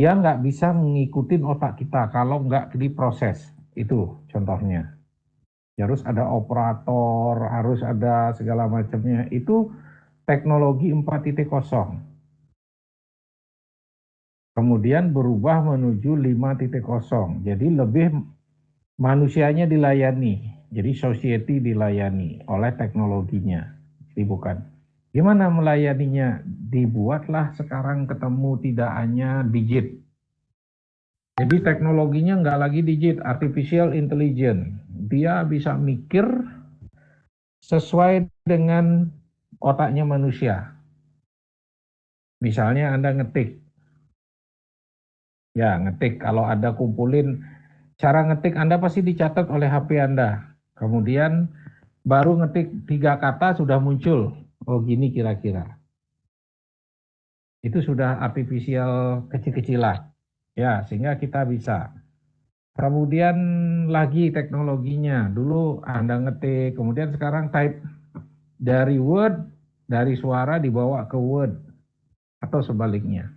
Dia nggak bisa ngikutin otak kita kalau nggak diproses. Itu contohnya. Harus ada operator, harus ada segala macamnya. Itu teknologi 4.0. Kemudian berubah menuju 5.0. Jadi lebih manusianya dilayani. Jadi society dilayani oleh teknologinya. Jadi bukan. Gimana melayaninya? Dibuatlah sekarang ketemu tidak hanya digit. Jadi teknologinya nggak lagi digit, artificial intelligence. Dia bisa mikir sesuai dengan otaknya manusia. Misalnya Anda ngetik, ya ngetik kalau ada kumpulin, cara ngetik Anda pasti dicatat oleh HP Anda. Kemudian baru ngetik 3 kata sudah muncul. Oh gini kira-kira. Itu sudah artificial kecil-kecilan. Ya, sehingga kita bisa. Kemudian lagi teknologinya. Dulu Anda ngetik, kemudian sekarang type dari Word, dari suara dibawa ke Word atau sebaliknya.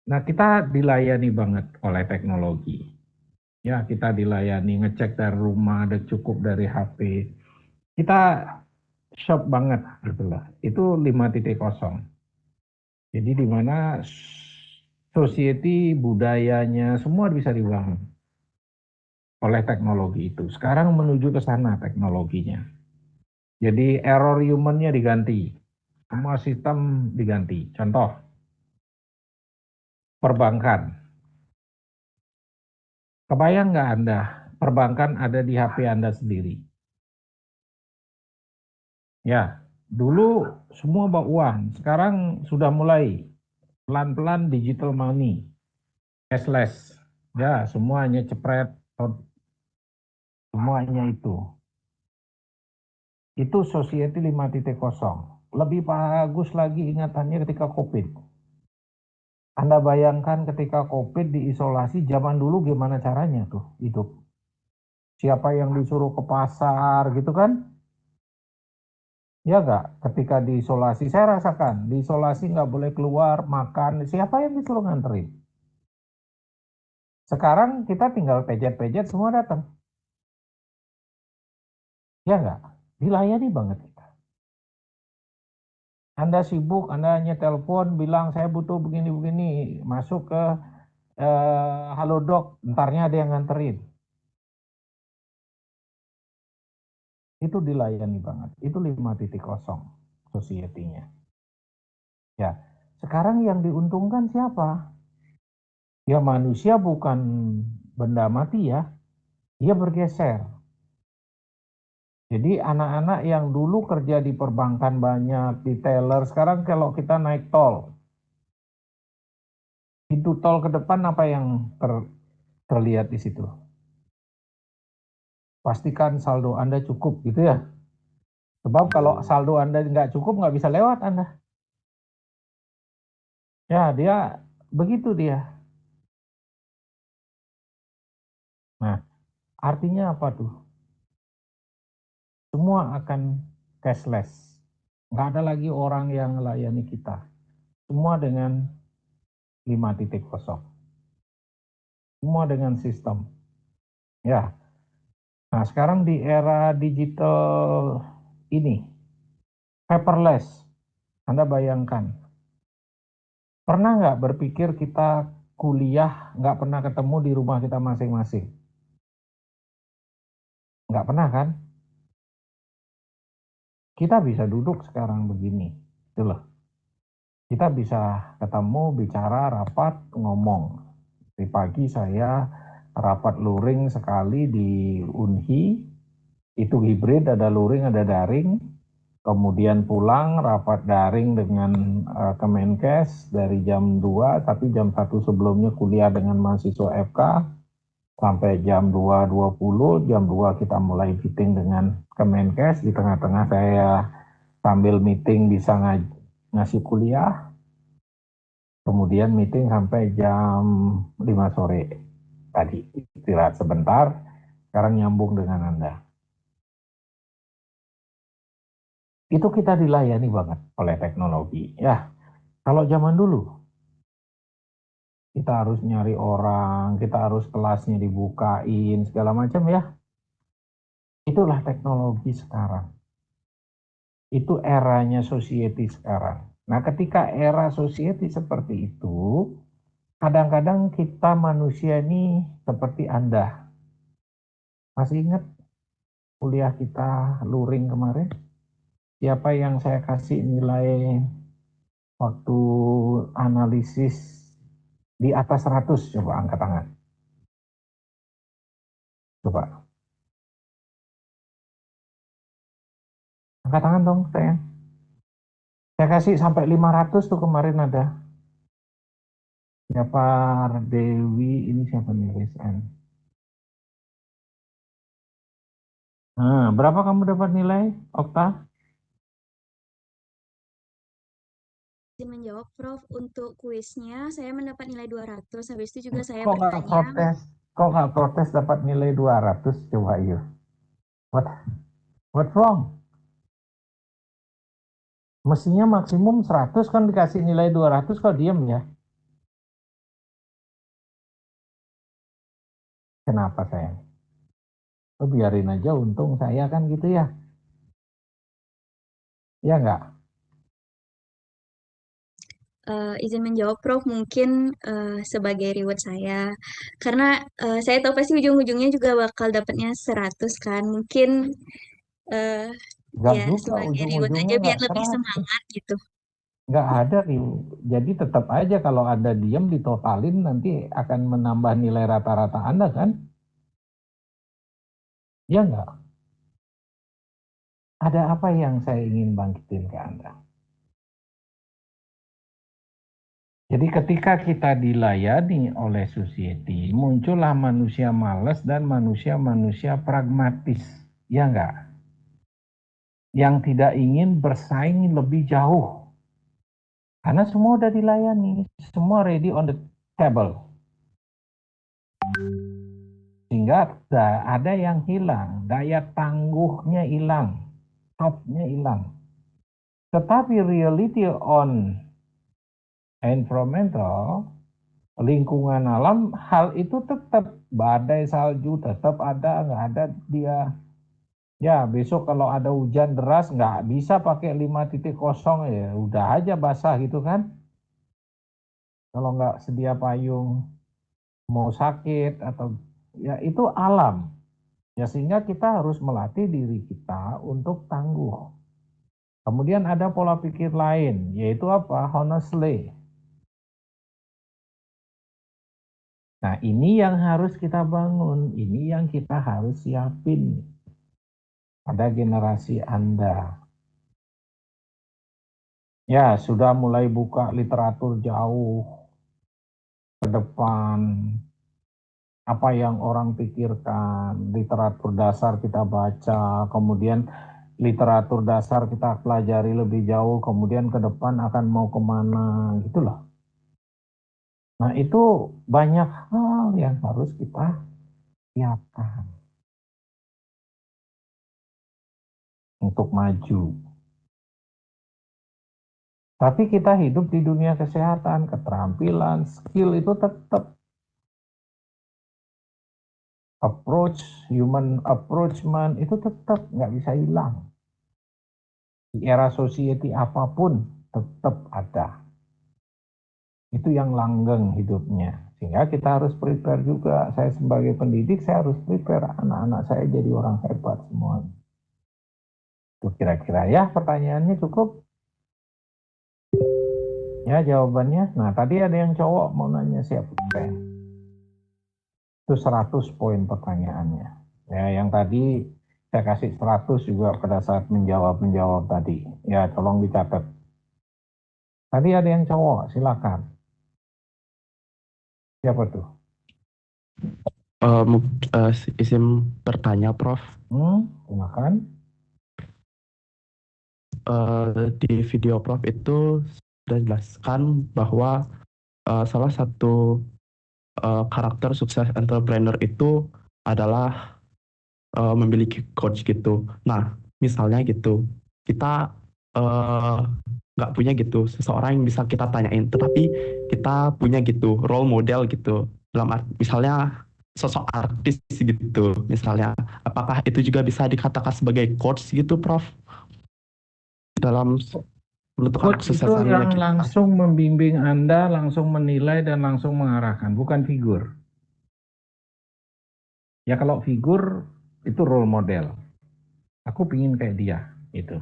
Nah, kita dilayani banget oleh teknologi. Ya, kita dilayani ngecek dari rumah, ada cukup dari HP. Kita shop banget gitu lah. Itu 5.0. Jadi di mana society, budayanya semua bisa dibangun oleh teknologi itu. Sekarang menuju ke sana teknologinya. Jadi error humannya diganti. Semua sistem diganti. Contoh, perbankan. Kebayang nggak Anda, perbankan ada di HP Anda sendiri? Ya, dulu semua bawa uang. Sekarang sudah mulai pelan-pelan digital money, cashless. Ya, semuanya cepret, semuanya itu. Itu society 5.0. Lebih bagus lagi ingatannya ketika COVID. Anda bayangkan ketika COVID diisolasi zaman dulu gimana caranya tuh hidup. Siapa yang disuruh ke pasar gitu kan? Ya nggak? Ketika diisolasi, saya rasakan diisolasi nggak boleh keluar, makan. Siapa yang disuruh nganterin? Sekarang kita tinggal pejet-pejet semua datang. Ya nggak? Dilayani banget kita. Anda sibuk, Anda hanya telepon, bilang saya butuh begini-begini, masuk ke Halodoc, entarnya ada yang nganterin. Itu dilayani banget. Itu 5.0 society-nya. Ya, sekarang yang diuntungkan siapa? Ya manusia bukan benda mati ya, dia bergeser. Jadi anak-anak yang dulu kerja di perbankan banyak, di teller, sekarang kalau kita naik tol, pintu tol ke depan apa yang terlihat di situ? Pastikan saldo Anda cukup gitu ya. Sebab kalau saldo Anda nggak cukup nggak bisa lewat Anda. Ya dia begitu dia. Nah artinya apa tuh? Semua akan cashless. Nggak ada lagi orang yang melayani kita. Semua dengan 5.0. Semua dengan sistem. Ya, nah sekarang di era digital ini, paperless, Anda bayangkan, pernah nggak berpikir kita kuliah nggak pernah ketemu di rumah kita masing-masing? Nggak pernah kan? Kita bisa duduk sekarang begini, itulah. Kita bisa ketemu, bicara, rapat, ngomong. Di pagi saya rapat luring sekali di Unhi, itu hibrid, ada luring, ada daring. Kemudian pulang rapat daring dengan Kemenkes dari jam 2, tapi jam 1 sebelumnya kuliah dengan mahasiswa FK sampai jam 2.20, jam 2 kita mulai meeting dengan Kemenkes, di tengah-tengah saya sambil meeting bisa ngasih kuliah, kemudian meeting sampai jam 5 sore tadi, istirahat sebentar, sekarang nyambung dengan Anda. Itu kita dilayani banget oleh teknologi. Ya, kalau zaman dulu Kita harus nyari orang, kita harus kelasnya dibukain, segala macam ya. Itulah teknologi sekarang. Itu eranya society sekarang. Nah, ketika era society seperti itu, kadang-kadang kita manusia ini seperti Anda. Masih ingat kuliah kita luring kemarin? Siapa yang saya kasih nilai waktu analisis di atas 100? Coba angkat tangan. Coba. Angkat tangan dong, sayang. Saya kasih sampai 500 tuh kemarin ada. Siapa Dewi, ini siapa nih, Rizan? Nah, berapa kamu dapat nilai, Okta? Izin menjawab, Prof. Untuk kuisnya saya mendapat nilai 200. Habis itu juga saya Kok nggak bertanya. protes? Kok nggak protes dapat nilai 200? Coba yuk. What wrong? Mestinya maksimum 100 kan dikasih nilai 200 kok diem ya? Kenapa sayang? Oh, biarin aja untung saya kan gitu ya. Ya nggak? Izin menjawab, Prof. Mungkin sebagai reward saya. Karena saya tahu pasti ujung-ujungnya juga bakal dapatnya 100 kan. Mungkin uh, Nggak ya juga sebagai reward aja ujung-ujungnya biar nggak lebih 100. semangat gitu. Nggak ada nih. Jadi tetap aja kalau ada diem ditotalin nanti akan menambah nilai rata-rata Anda kan? Ya nggak? Ada apa yang saya ingin bangkitin ke Anda? Jadi ketika kita dilayani oleh society, muncullah manusia malas dan manusia-manusia pragmatis. Ya enggak? Yang tidak ingin bersaing lebih jauh. Karena semua udah dilayani, semua ready on the table. Sehingga ada yang hilang, daya tangguhnya hilang, topnya hilang. Tetapi reality on environmental, lingkungan alam, hal itu tetap badai salju tetap ada, nggak ada dia. Ya, besok kalau ada hujan deras nggak bisa pakai 5.0 ya, udah aja basah gitu kan. Kalau nggak sedia payung, mau sakit atau ya itu alam. Ya sehingga kita harus melatih diri kita untuk tangguh. Kemudian ada pola pikir lain, yaitu apa? Honestly. Nah, ini yang harus kita bangun, ini yang kita harus siapin pada generasi Anda. Ya, sudah mulai buka literatur jauh ke depan, apa yang orang pikirkan, literatur dasar kita baca, kemudian literatur dasar kita pelajari lebih jauh, kemudian ke depan akan mau kemana, gitu loh. Nah, itu banyak hal yang harus kita siapkan untuk maju. Tapi kita hidup di dunia kesehatan, keterampilan, skill itu tetap human approachment itu tetap nggak bisa hilang. Di era society apapun tetap ada. Itu yang langgeng hidupnya. Sehingga kita harus prepare juga. Saya sebagai pendidik, saya harus prepare anak-anak saya jadi orang hebat semua. Itu kira-kira ya pertanyaannya cukup. Ya jawabannya. Nah tadi ada yang cowok mau nanya siapa? Itu 100 poin pertanyaannya. Ya yang tadi saya kasih 100 juga pada saat menjawab tadi. Ya tolong dicatat. Tadi ada yang cowok, silakan. Siapa tuh? Izin bertanya, Prof. Silakan. Di video Prof itu sudah jelaskan bahwa salah satu karakter sukses entrepreneur itu adalah memiliki coach gitu. Nah, misalnya gitu, kita uh, nggak punya gitu seseorang yang bisa kita tanyain, tetapi kita punya gitu role model gitu, misalnya sosok artis gitu misalnya. Apakah itu juga bisa dikatakan sebagai coach gitu, Prof, dalam menentukan Coach itu kesuksesannya yang kita? langsung membimbing Anda, langsung menilai dan langsung mengarahkan, bukan figur. Ya kalau figur itu role model. Aku pingin kayak dia, itu.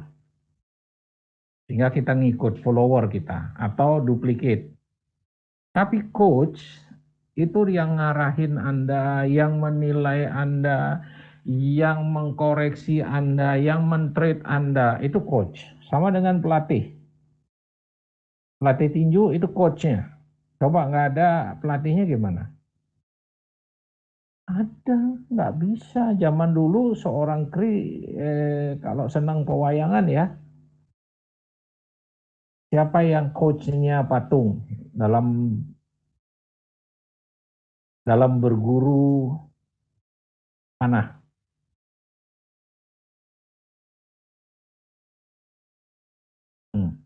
Sehingga kita ngikut follower kita atau duplicate. Tapi coach itu yang ngarahin Anda, yang menilai Anda, yang mengkoreksi Anda, yang men-treat Anda, itu coach. Sama dengan pelatih. Pelatih tinju itu coachnya. Coba nggak ada pelatihnya gimana? Ada, nggak bisa. Zaman dulu seorang kalau senang pewayangan ya, siapa yang coachnya patung dalam berguru panah? Hmm,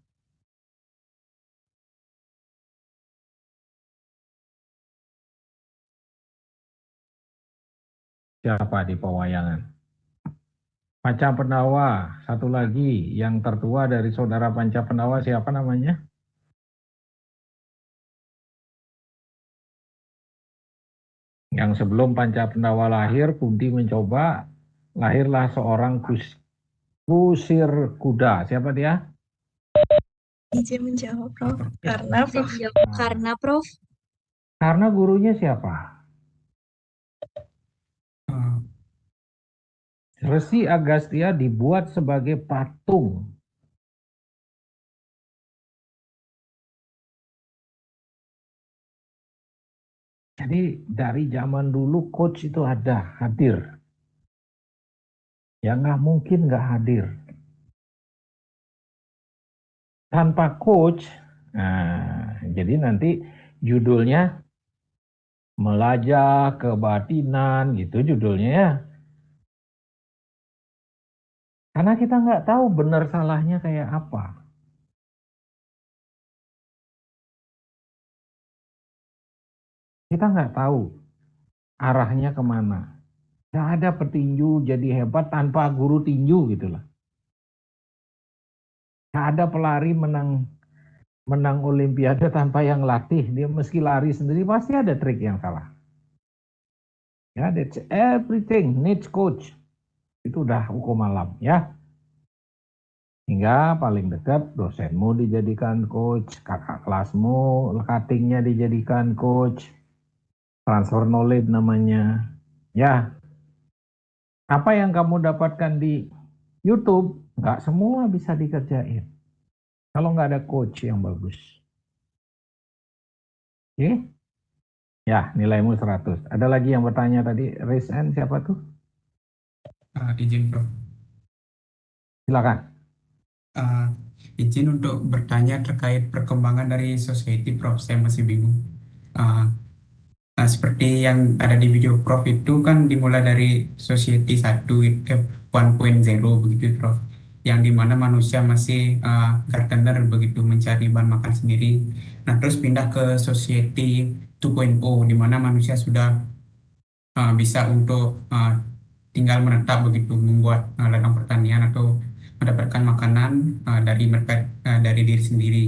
siapa di pewayangan? Panca Pendawa, satu lagi yang tertua dari saudara Panca Pendawa siapa namanya? Yang sebelum Panca Pendawa lahir, Kunti mencoba, lahirlah seorang kusir kuda. Siapa dia? Izin menjawab, Prof. Izin menjawab karena Prof. Karena gurunya siapa? Resi Agastya dibuat sebagai patung. Jadi dari zaman dulu coach itu ada, hadir. Ya nggak mungkin nggak hadir. Tanpa coach, nah, jadi nanti judulnya Melajah Kebatinan gitu judulnya ya. Karena kita nggak tahu benar salahnya kayak apa. Kita nggak tahu arahnya kemana. Nggak ada petinju jadi hebat tanpa guru tinju gitu lah. Nggak ada pelari menang Olimpiade tanpa yang latih. Dia meski lari sendiri pasti ada trik yang salah. Ya, that's everything needs coach. Itu udah hukum alam ya. Hingga paling dekat dosenmu dijadikan coach, kakak kelasmu cuttingnya dijadikan coach, transfer knowledge namanya. Ya, apa yang kamu dapatkan di YouTube nggak semua bisa dikerjain kalau nggak ada coach yang bagus. Oke? Ya, nilaimu 100. Ada lagi yang bertanya tadi, raise hand siapa tuh? Izin Prof. Silakan. Izin untuk bertanya terkait perkembangan dari society, Prof. Saya masih bingung. Nah, seperti yang ada di video Prof itu kan dimulai dari society 1.0 begitu, Prof. Yang dimana manusia masih gardener begitu, mencari bahan makan sendiri. Nah, terus pindah ke society 2.0 di mana manusia sudah bisa untuk tinggal menetap begitu, membuat ladang pertanian atau mendapatkan makanan dari diri sendiri.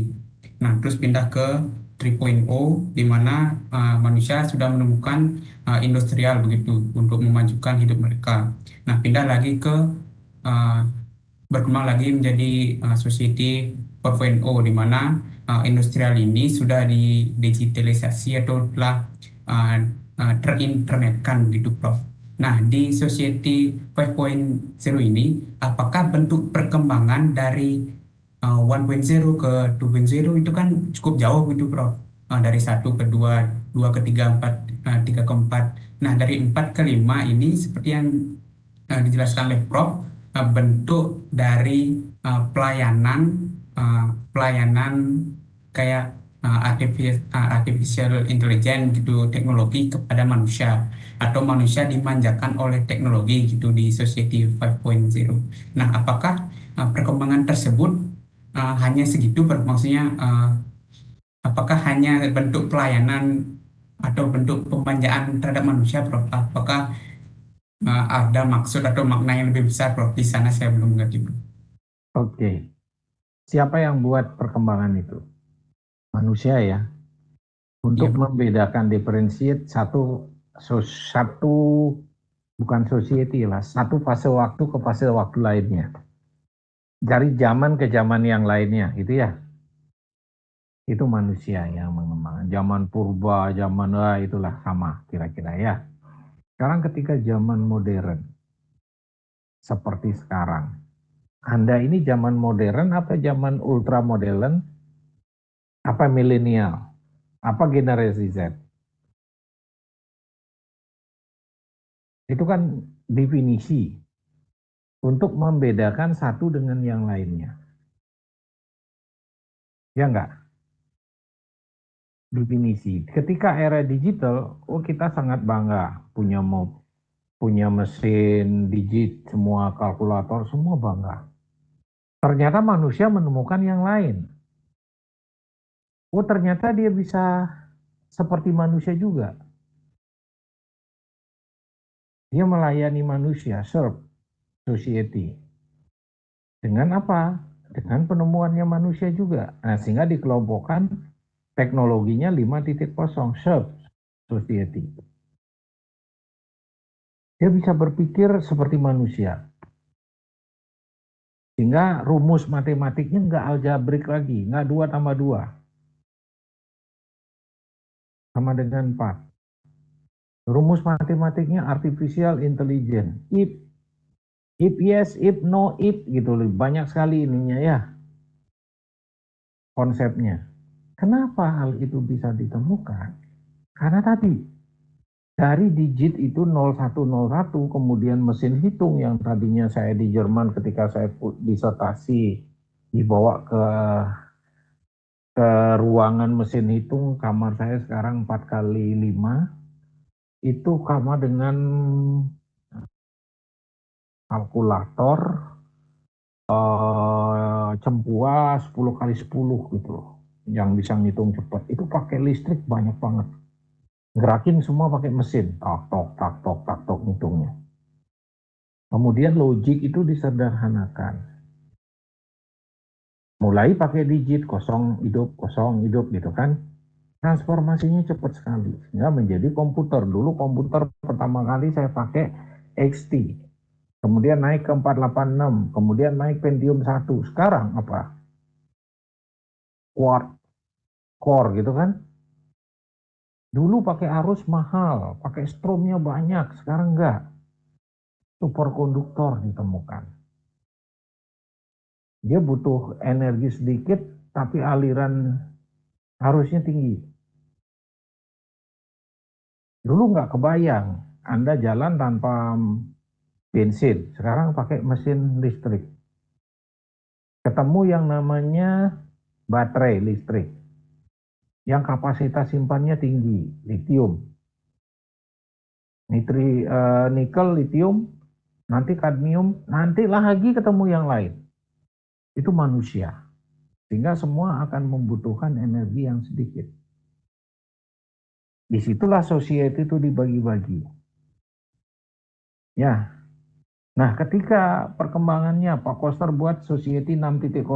Nah, terus pindah ke 3.0 di mana manusia sudah menemukan industrial begitu untuk memajukan hidup mereka. Nah, pindah lagi ke berkembang lagi menjadi society 4.0 di mana industrial ini sudah didigitalisasi atau telah terinternetkan gitu, Prof. Nah, di Society 5.0 ini, apakah bentuk perkembangan dari 1.0 ke 2.0 itu kan cukup jauh gitu, Prof. Dari 1 ke 2, 2 ke 3, 4, 3 ke 4. Nah, dari 4 ke 5 ini seperti yang dijelaskan oleh Prof, bentuk dari pelayanan kayak artificial intelligence gitu, teknologi kepada manusia, atau manusia dimanjakan oleh teknologi gitu di Society 5.0. Nah, apakah perkembangan tersebut hanya segitu, Prof? Maksudnya apakah hanya bentuk pelayanan atau bentuk pemanjaan terhadap manusia, Prof? Apakah ada maksud atau makna yang lebih besar, Prof? Di sana saya belum mengerti, Prof. Oke. Siapa yang buat perkembangan itu? Manusia ya. Iya, Untuk Prof. membedakan differentiate satu bukan society lah, satu fase waktu ke fase waktu lainnya. Dari zaman ke zaman yang lainnya, gitu ya. Itu manusia yang mengembangkan. Zaman purba, zaman itulah sama kira-kira ya. Sekarang ketika zaman modern, seperti sekarang, Anda ini zaman modern apa zaman ultra modern? Apa milenial? Apa generasi Z? Itu kan definisi untuk membedakan satu dengan yang lainnya. Ya enggak? Definisi. Ketika era digital, kita sangat bangga punya mesin digit, semua kalkulator, semua bangga. Ternyata manusia menemukan yang lain. Ternyata dia bisa seperti manusia juga. Dia melayani manusia, serve society. Dengan apa? Dengan penemuannya manusia juga. Nah, sehingga dikelompokkan teknologinya 5.0, serve society. Dia bisa berpikir seperti manusia. Sehingga rumus matematiknya nggak algebrik lagi, nggak 2 tambah 2. Sama dengan 4. Rumus matematiknya artificial intelligence. If yes, if no, if gitu. Banyak sekali ininya ya konsepnya. Kenapa hal itu bisa ditemukan? Karena tadi dari digit itu 0101 kemudian mesin hitung yang tadinya saya di Jerman ketika saya disertasi dibawa ke ruangan mesin hitung, kamar saya sekarang 4x5 itu sama dengan kalkulator Cempua 10x10 gitu loh, yang bisa ngitung cepat. Itu pakai listrik banyak banget. Gerakin semua pakai mesin, tak tok tak tok tak tok ngitungnya. Kemudian logik itu disederhanakan. Mulai pakai digit kosong hidup gitu kan. Transformasinya cepat sekali, sehingga menjadi komputer. Dulu komputer pertama kali saya pakai XT, kemudian naik ke 486, kemudian naik Pentium 1. Sekarang apa? Quad core gitu kan. Dulu pakai arus mahal, pakai stromnya banyak, sekarang enggak. Superkonduktor ditemukan. Dia butuh energi sedikit, tapi aliran arusnya tinggi. Dulu nggak kebayang, Anda jalan tanpa bensin, sekarang pakai mesin listrik. Ketemu yang namanya baterai listrik, yang kapasitas simpannya tinggi, lithium. Nikel, lithium, nanti kadmium, nanti lagi ketemu yang lain. Itu manusia. Sehingga semua akan membutuhkan energi yang sedikit. Disitulah society itu dibagi-bagi. Ya. Nah, ketika perkembangannya Pak Koster buat society 6.0.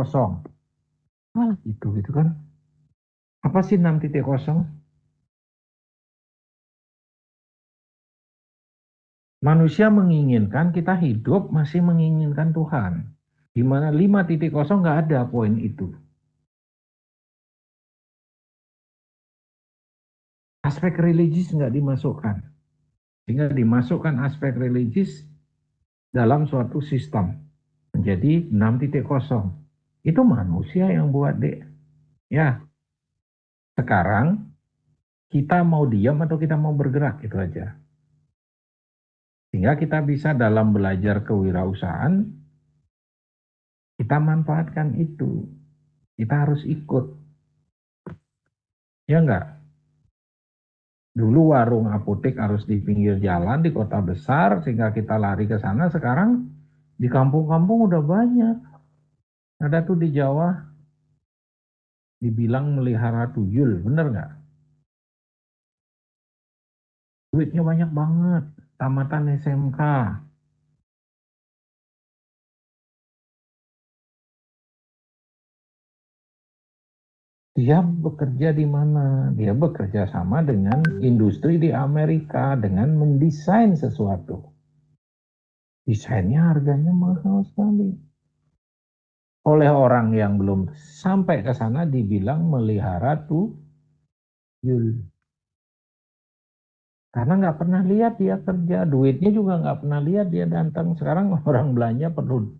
Itu gitu kan. Apa sih 6.0? Manusia menginginkan kita hidup masih menginginkan Tuhan. Di mana 5.0 nggak ada poin itu. Aspek religius nggak dimasukkan. Sehingga dimasukkan aspek religius dalam suatu sistem. Menjadi 6.0. Itu manusia yang buat, Dek. Ya. Sekarang kita mau diam atau kita mau bergerak, itu aja. Sehingga kita bisa dalam belajar kewirausahaan, kita manfaatkan itu. Kita harus ikut. Ya enggak? Dulu warung apotek harus di pinggir jalan, di kota besar, sehingga kita lari ke sana. Sekarang di kampung-kampung udah banyak. Ada tuh di Jawa, dibilang melihara tuyul, bener nggak? Duitnya banyak banget, tamatan SMK. Dia bekerja di mana? Dia bekerja sama dengan industri di Amerika dengan mendesain sesuatu. Desainnya harganya mahal sekali. Oleh orang yang belum sampai ke sana dibilang melihara tuyul. Karena nggak pernah lihat dia kerja, duitnya juga nggak pernah lihat dia datang. Sekarang orang belanja perlu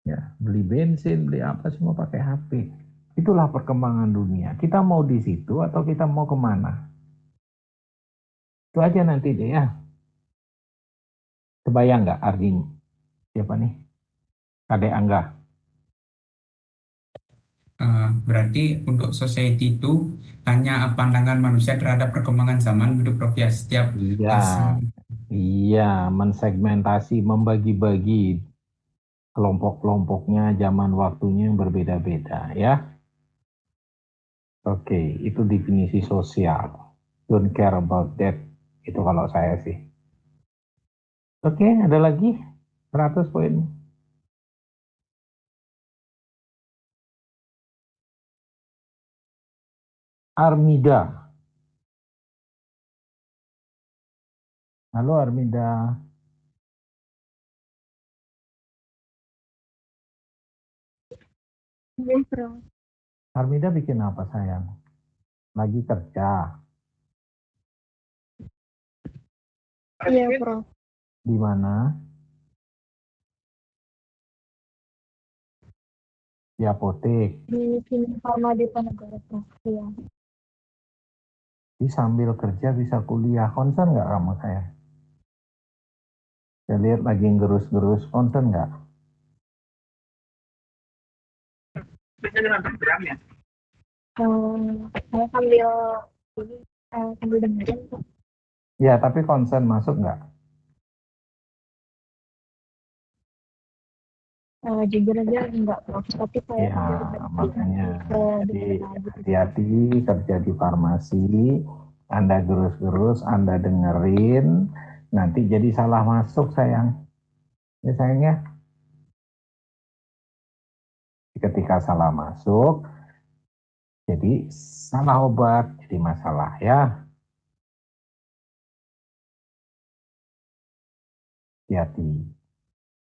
ya beli bensin, beli apa semua pakai HP. Itulah perkembangan dunia. Kita mau di situ atau kita mau kemana? Itu aja nanti deh ya. Kebayang nggak Ardi? Siapa nih? Kadek Angga. Berarti untuk society itu hanya pandangan manusia terhadap perkembangan zaman gitu Prof ya. Setiap Iya, fase. iya, mensegmentasi, membagi-bagi kelompok-kelompoknya, zaman waktunya yang berbeda-beda ya. Oke, itu definisi sosial. Don't care about that. Itu kalau saya sih. Oke, ada lagi? 100 poin. Armida. Halo Armida. Iya, Prof. Armida bikin apa sayang? Lagi kerja. Iya, Prof. Di mana? Di apotek. Di Kimia Farma di Ponegoro, Prof. Iya. Jadi sambil kerja bisa kuliah. Konsen nggak kamu sayang? Saya lihat lagi gerus-gerus. Konsen nggak? Saya sambil ini sambil dengerin, Prof. Ya, tapi konsen masuk nggak? Jujur aja enggak, Prof. Tapi saya Ya, sambil baca makanya. Jadi dengerin aja. hati-hati kerja di farmasi. Anda gerus-gerus, Anda dengerin. Nanti jadi salah masuk sayang. Ya sayangnya. Ketika salah masuk, jadi salah obat, jadi masalah ya. Hati-hati.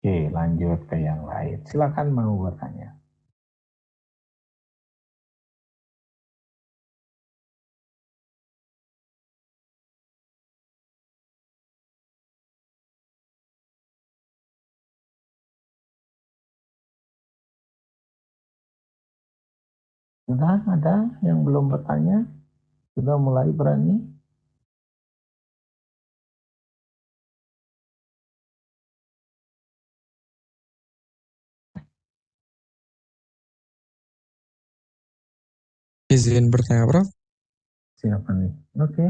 Oke, lanjut ke yang lain. Silakan mau bertanya. Sudah ada yang belum bertanya? Sudah mulai berani? Izin bertanya, Prof. Siapa nih? Oke,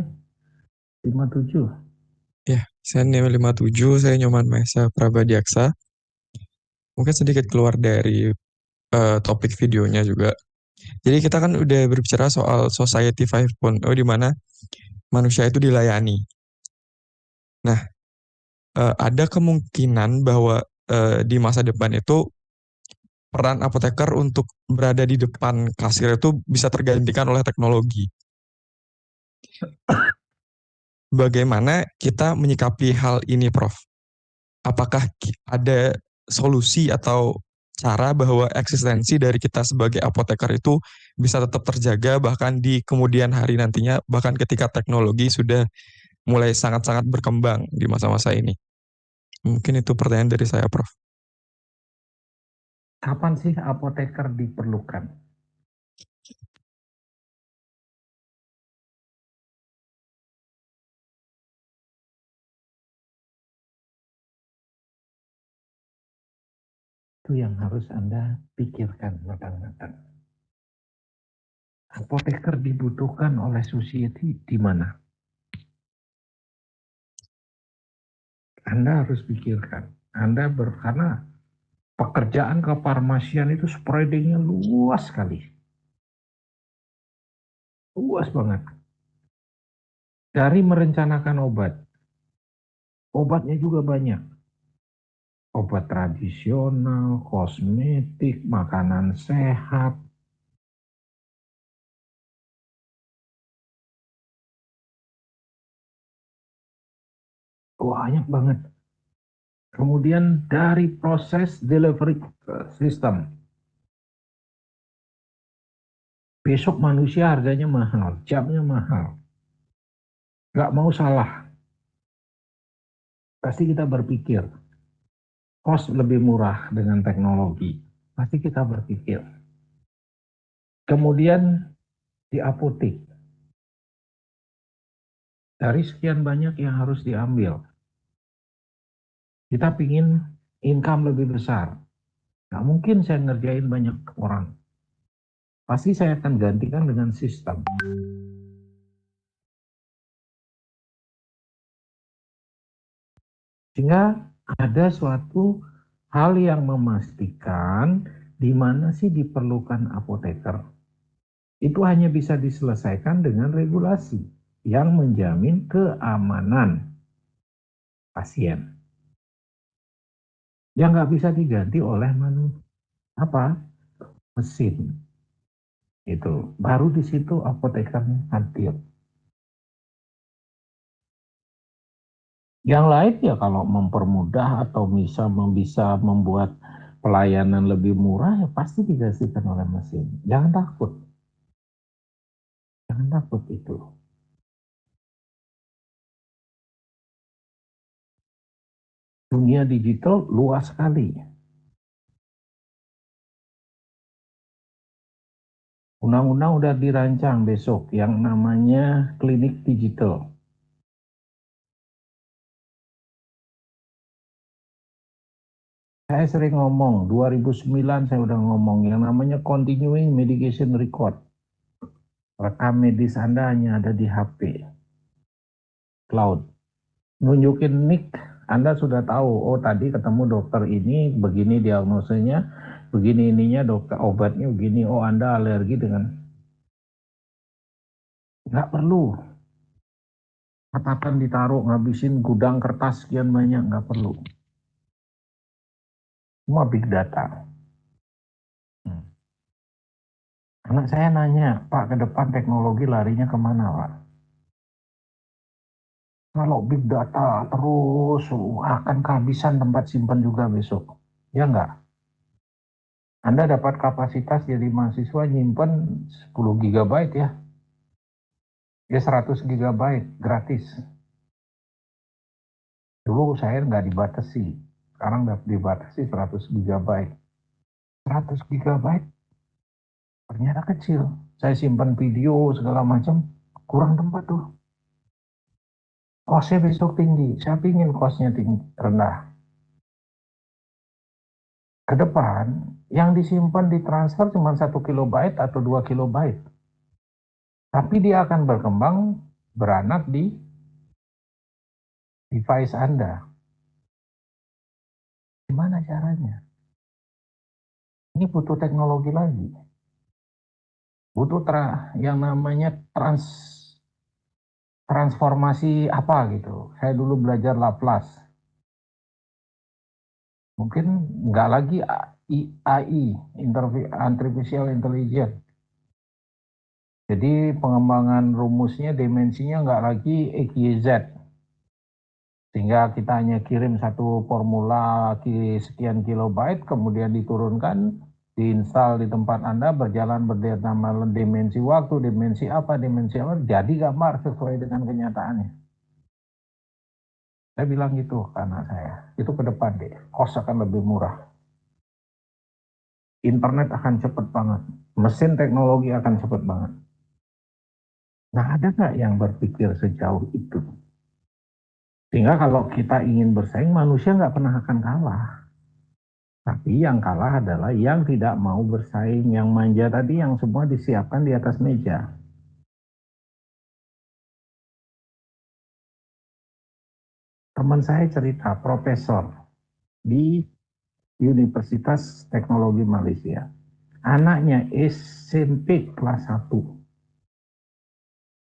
57. Ya, saya NIM 57, saya Nyoman Maesa Prabadiaksa. Mungkin sedikit keluar dari topik videonya juga. Jadi kita kan udah berbicara soal Society 5.0 di mana manusia itu dilayani. Nah, ada kemungkinan bahwa di masa depan itu peran apoteker untuk berada di depan kasir itu bisa tergantikan oleh teknologi. Bagaimana kita menyikapi hal ini, Prof? Apakah ada solusi atau cara bahwa eksistensi dari kita sebagai apoteker itu bisa tetap terjaga bahkan di kemudian hari nantinya, bahkan ketika teknologi sudah mulai sangat-sangat berkembang di masa-masa ini? Mungkin itu pertanyaan dari saya, Prof. Kapan sih apoteker diperlukan? Itu yang harus Anda pikirkan matang-matang. Apoteker dibutuhkan oleh society di mana? Anda harus pikirkan. Karena pekerjaan kefarmasian itu spreadingnya luas sekali. luas banget. Dari merencanakan obat, obatnya juga banyak. Obat tradisional, kosmetik, makanan sehat. Banyak banget. Kemudian dari proses delivery system. Besok manusia harganya mahal, jamnya mahal. Gak mau salah. Pasti kita berpikir, cost lebih murah dengan teknologi. Pasti kita berpikir. Kemudian di apotek. Dari sekian banyak yang harus diambil. Kita pingin income lebih besar. Gak mungkin saya ngerjain banyak orang. Pasti saya akan gantikan dengan sistem. Sehingga ada suatu hal yang memastikan di mana sih diperlukan apoteker. Itu hanya bisa diselesaikan dengan regulasi yang menjamin keamanan pasien. Yang nggak bisa diganti oleh mesin. Itu baru di situ apotekernya hadir. Yang lain ya kalau mempermudah atau bisa membuat pelayanan lebih murah ya pasti digantikan oleh mesin. Jangan takut. Jangan takut itu. Dunia digital luas sekali. Undang-undang udah dirancang besok yang namanya klinik digital. Saya sering ngomong, 2009 saya udah ngomong yang namanya continuing medication record. Rekam medis Anda hanya ada di HP. Cloud. Nunjukin nick, Anda sudah tahu, oh tadi ketemu dokter ini, begini diagnosenya, begini ininya, dokter obatnya begini, oh Anda alergi dengan. Nggak perlu. Catatan ditaruh, ngabisin gudang kertas sekian banyak, nggak perlu. Semua big data. Anak saya nanya, Pak ke depan teknologi larinya kemana Pak? Kalau big data terus akan kehabisan tempat simpan juga besok. Ya enggak? Anda dapat kapasitas jadi mahasiswa nyimpen 10 GB ya. Ya 100 GB gratis. Dulu saya nggak dibatasi. Sekarang dapat dibatasi 100 GB. 100 GB ternyata kecil. Saya simpan video segala macam, kurang tempat tuh. Kosnya besok tinggi. Saya pingin kosnya tinggi, rendah. Ke depan, yang disimpan ditransfer cuma 1 kilobyte atau 2 kilobyte. Tapi dia akan berkembang, beranak di device Anda. Gimana caranya? Ini butuh teknologi lagi. Butuh yang namanya transformasi apa gitu. Saya dulu belajar Laplace. Mungkin nggak lagi AI, Artificial Intelligence. Jadi pengembangan rumusnya, dimensinya nggak lagi XYZ. Sehingga kita hanya kirim satu formula sekian kilobyte, kemudian diturunkan, diinstal di tempat Anda, berjalan berdasarkan dimensi waktu, dimensi apa, jadi gambar sesuai dengan kenyataannya. Saya bilang gitu ke anak saya, itu ke depan deh, cost akan lebih murah. Internet akan cepat banget, mesin teknologi akan cepat banget. Nah, ada nggak yang berpikir sejauh itu? Sehingga kalau kita ingin bersaing, manusia nggak pernah akan kalah. Tapi yang kalah adalah yang tidak mau bersaing, yang manja tadi, yang semua disiapkan di atas meja. Teman saya cerita, profesor di Universitas Teknologi Malaysia. Anaknya SMP kelas 1.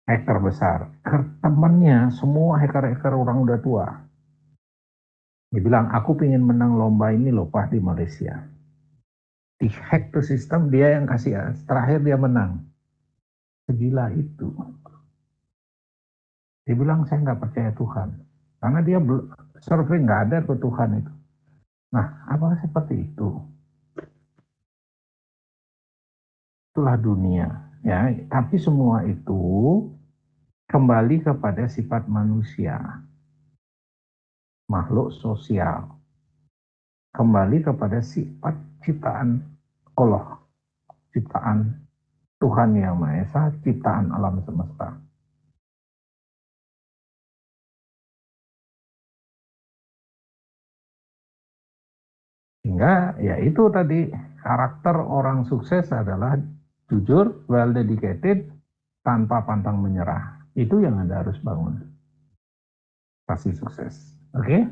hacker besar. Temennya semua hacker-hacker orang udah tua. Dia bilang, aku pengen menang lomba ini loh Pak di Malaysia. Di hack tuh sistem, dia yang kasih, terakhir dia menang. Segila itu. Dia bilang, saya nggak percaya Tuhan. Karena dia survei nggak ada ke Tuhan itu. Nah, apakah seperti itu? Itulah dunia. Ya, tapi semua itu kembali kepada sifat manusia. Makhluk sosial. Kembali kepada sifat ciptaan Allah. Ciptaan Tuhan Yang Maha Esa, ciptaan alam semesta. Sehingga ya itu tadi, karakter orang sukses adalah jujur, well dedicated, tanpa pantang menyerah. Itu yang Anda harus bangun. Pasti sukses. Oke?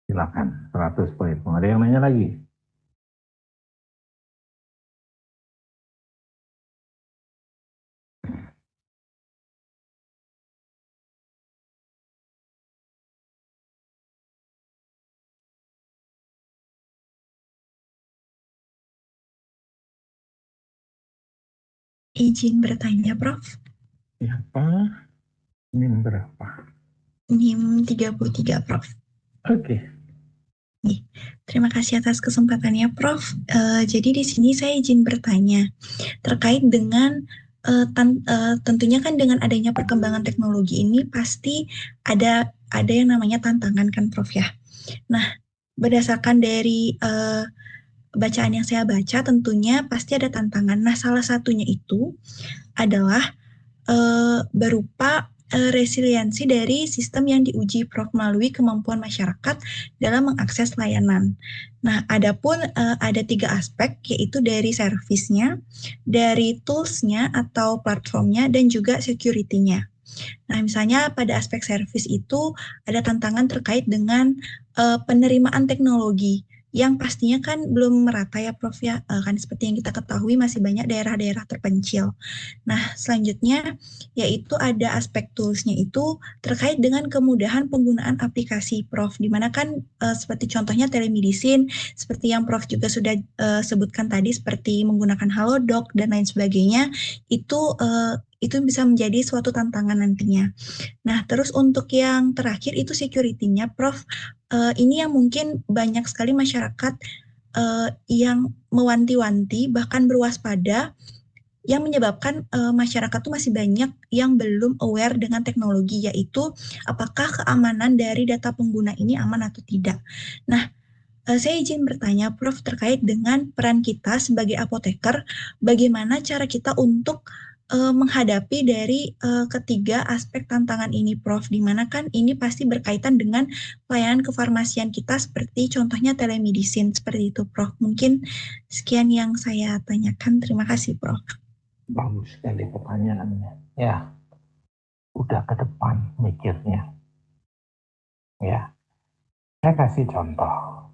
Silakan, 100 poin. Ada yang nanya lagi? Izin bertanya, Prof. Siapa? NIM berapa? NIM 33, Prof. Oke. Terima kasih atas kesempatannya, Prof. Jadi di sini saya izin bertanya terkait dengan tentunya kan dengan adanya perkembangan teknologi ini pasti ada yang namanya tantangan kan, Prof ya. Nah, berdasarkan dari bacaan yang saya baca, tentunya pasti ada tantangan. Nah, salah satunya itu adalah berupa resiliensi dari sistem yang diuji Prof melalui kemampuan masyarakat dalam mengakses layanan. Nah, adapun ada 3 aspek, yaitu dari servisnya, dari toolsnya atau platformnya, dan juga security-nya. Nah, misalnya pada aspek service itu ada tantangan terkait dengan penerimaan teknologi yang pastinya kan belum merata ya Prof ya, kan seperti yang kita ketahui masih banyak daerah-daerah terpencil. Nah, selanjutnya yaitu ada aspek toolsnya itu terkait dengan kemudahan penggunaan aplikasi Prof, di mana kan seperti contohnya telemedicine, seperti yang Prof juga sudah sebutkan tadi, seperti menggunakan Halodoc dan lain sebagainya, itu bisa menjadi suatu tantangan nantinya. Nah, terus untuk yang terakhir itu security-nya, Prof. Ini yang mungkin banyak sekali masyarakat yang mewanti-wanti, bahkan berwaspada, yang menyebabkan masyarakat tuh masih banyak yang belum aware dengan teknologi, yaitu apakah keamanan dari data pengguna ini aman atau tidak. Nah, saya izin bertanya, Prof, terkait dengan peran kita sebagai apoteker, bagaimana cara kita untuk menghadapi dari ketiga aspek tantangan ini, Prof, di mana kan ini pasti berkaitan dengan pelayanan kefarmasian kita, seperti contohnya telemedicine, seperti itu, Prof. Mungkin sekian yang saya tanyakan. Terima kasih, Prof. Bagus sekali pertanyaannya. Ya, udah ke depan mikirnya. Ya, saya kasih contoh.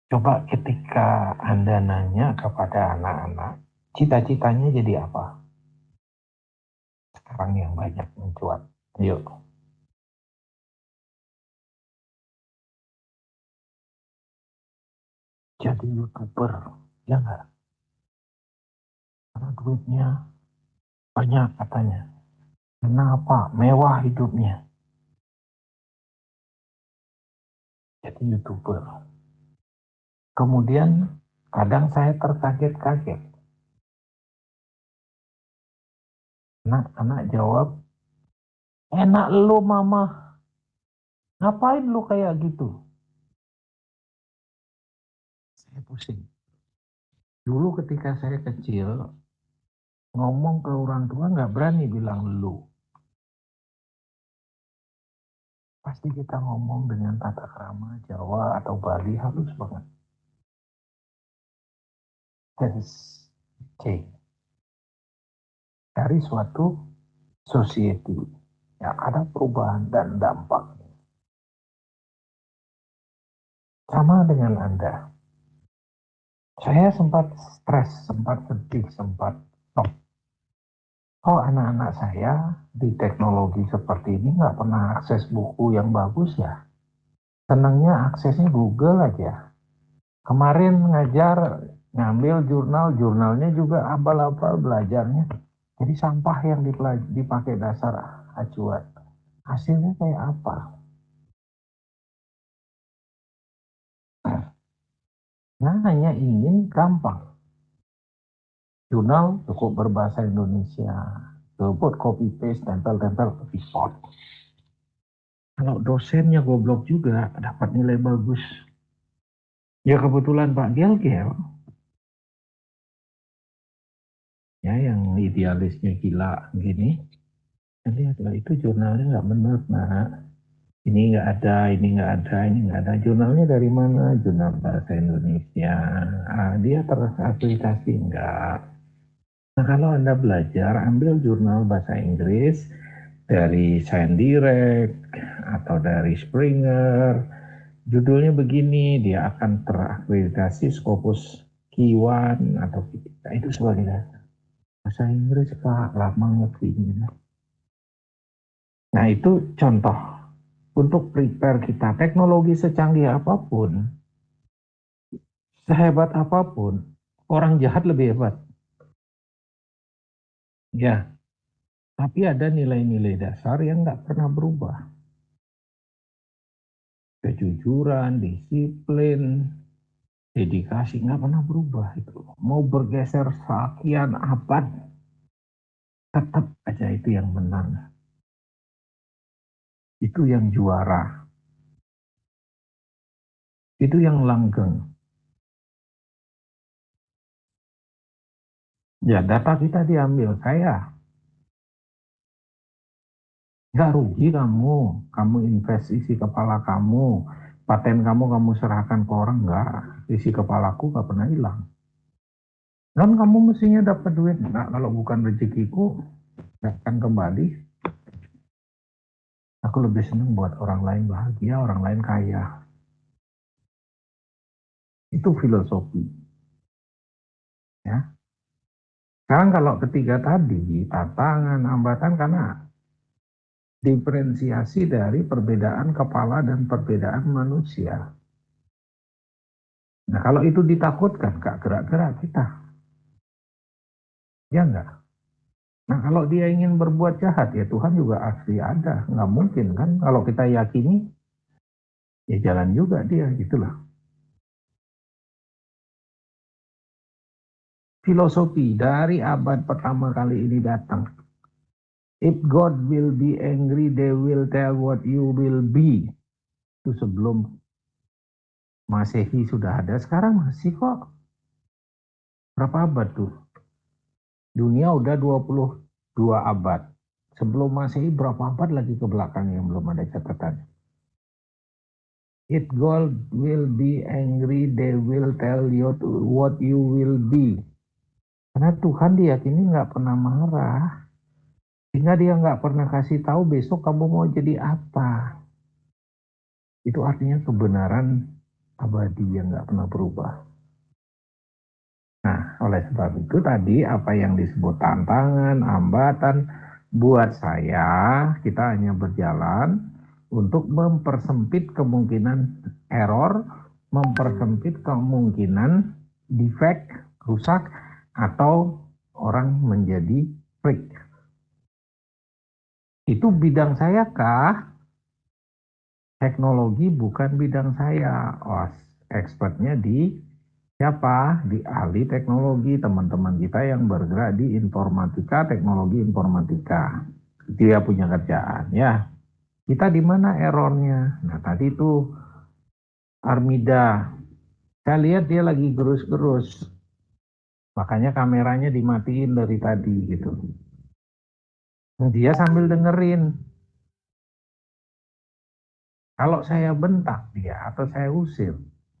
Coba ketika Anda nanya kepada anak-anak, cita-citanya jadi apa? Sekarang yang banyak mencuat. Yuk. Jadi YouTuber. Ya enggak? Karena duitnya banyak katanya. Kenapa? Mewah hidupnya. Jadi YouTuber. Kemudian kadang saya terkaget-kaget. Anak-anak jawab, enak lu mama. Ngapain lu kayak gitu? Saya pusing. Dulu ketika saya kecil, ngomong ke orang tua nggak berani bilang lu. Pasti kita ngomong dengan tata krama Jawa atau Bali halus banget. That is change. Dari suatu society yang ada perubahan dan dampak. Sama dengan Anda. Saya sempat stres, sempat sedih, sempat shock. Oh, anak-anak saya di teknologi seperti ini nggak pernah akses buku yang bagus ya. Senangnya aksesnya Google aja. Kemarin ngajar ngambil jurnalnya juga abal-abal belajarnya. Jadi sampah yang dipakai dasar acuan. Hasilnya kayak apa? Nah, hanya ingin gampang. Jurnal cukup berbahasa Indonesia. Cukup copy paste, tempel-tempel, report. Kalau dosennya goblok juga, dapat nilai bagus. Ya kebetulan Pak Gel-Gel, ya yang idealisnya gila gini, lihatlah itu jurnalnya nggak benar, nah. Ini nggak ada, ini nggak ada, ini nggak ada. Jurnalnya dari mana? Jurnal bahasa Indonesia. Dia terakreditasi enggak. Nah, kalau Anda belajar, ambil jurnal bahasa Inggris dari Science Direct atau dari Springer. Judulnya begini, dia akan terakreditasi Scopus Q1 atau Q3. Itu sebagai dasar. Bahasa Inggris, Pak, lama ngertinya. Nah, itu contoh. Untuk prepare kita, teknologi secanggih apapun, sehebat apapun, orang jahat lebih hebat. Ya, tapi ada nilai-nilai dasar yang nggak pernah berubah. Kejujuran, disiplin, dedikasi nggak pernah berubah itu. Mau bergeser sekian abad, tetap aja itu yang menang. Itu yang juara. Itu yang langgeng. Ya, data kita diambil. Nggak rugi kamu invest isi kepala kamu, paten kamu serahkan ke orang, nggak. Isi kepalaku nggak pernah hilang. Dan kamu mestinya dapat duit, nah kalau bukan rezekiku, nggak akan kembali. Aku lebih senang buat orang lain bahagia, orang lain kaya. Itu filosofi. Ya. Sekarang kalau ketiga tadi, tantangan, hambatan, karena diferensiasi dari perbedaan kepala dan perbedaan manusia. Nah, kalau itu ditakutkan, gak gerak-gerak kita. Ya enggak? Nah, kalau dia ingin berbuat jahat, ya Tuhan juga asli ada. Nggak mungkin kan? Kalau kita yakini, ya jalan juga dia, gitulah. Filosofi dari abad pertama kali ini datang. If God will be angry, they will tell what you will be. Itu sebelum Masehi sudah ada, sekarang masih kok. Berapa abad tuh? Dunia udah 22 abad. Sebelum Masehi berapa abad lagi ke belakang yang belum ada catatan. If God will be angry, they will tell you what you will be. Karena Tuhan diyakini nggak pernah marah. Sehingga dia nggak pernah kasih tahu besok kamu mau jadi apa. Itu artinya kebenaran abadi yang nggak pernah berubah. Nah, oleh sebab itu tadi apa yang disebut tantangan, hambatan, buat saya kita hanya berjalan untuk mempersempit kemungkinan error, mempersempit kemungkinan defect, rusak, atau orang menjadi freak. Itu bidang saya kah? Teknologi bukan bidang saya. Oh, expertnya di siapa? Di ahli teknologi, teman-teman kita yang bergerak di informatika, teknologi informatika. Dia punya kerjaan, ya. Kita di mana errornya? Nah, tadi itu Armida. Saya lihat dia lagi gerus-gerus. Makanya kameranya dimatiin dari tadi gitu. Nah, dia sambil dengerin. Kalau saya bentak dia atau saya usir,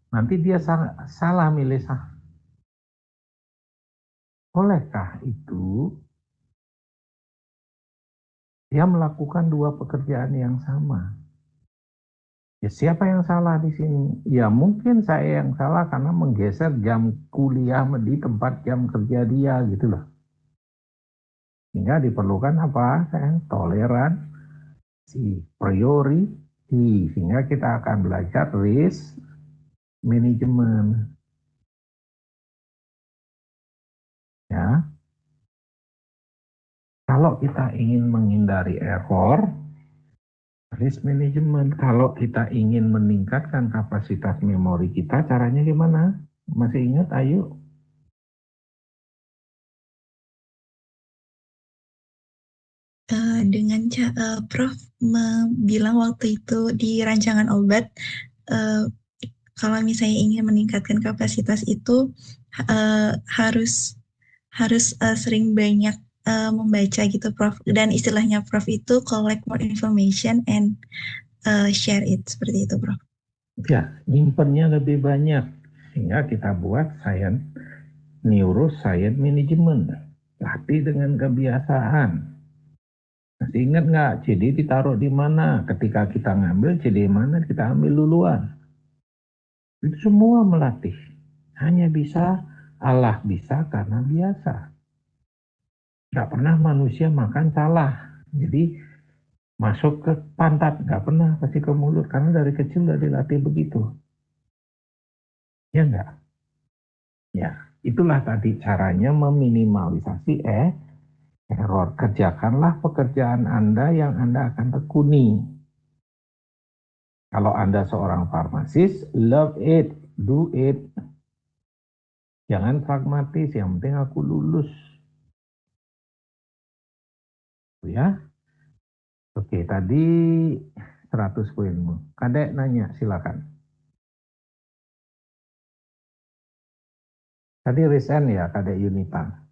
nanti dia salah milih sah. Olehkah itu dia melakukan dua pekerjaan yang sama? Ya siapa yang salah di sini? Ya mungkin saya yang salah karena menggeser jam kuliah di tempat jam kerja dia gitu loh. Sehingga diperlukan apa? Toleransi, priority. Sehingga kita akan belajar risk management. Ya. Kalau kita ingin menghindari error, risk management. Kalau kita ingin meningkatkan kapasitas memori kita, caranya gimana? Masih ingat? Ayo. Dengan Prof bilang waktu itu di rancangan obat, kalau misalnya ingin meningkatkan kapasitas itu harus sering banyak membaca gitu, Prof. Dan istilahnya Prof itu collect more information and share it, seperti itu, Prof. Ya, nyimpennya lebih banyak. Sehingga kita buat neuroscience management. Latih dengan kebiasaan. Masih ingat nggak, CD ditaruh di mana? Ketika kita ngambil, CD mana kita ambil duluan. Itu semua melatih. Hanya Allah bisa karena biasa. Nggak pernah manusia makan salah. Jadi masuk ke pantat, nggak pernah kasih ke mulut. Karena dari kecil udah dilatih begitu. Ya nggak? Ya, itulah tadi caranya meminimalisasi error. Kerjakanlah pekerjaan Anda yang Anda akan tekuni. Kalau Anda seorang farmasis, love it, do it. Jangan pragmatis, yang penting aku lulus. Ya. Oke, tadi 100 poinmu. Kadek nanya, silakan. Tadi resign ya, Kadek Yunita.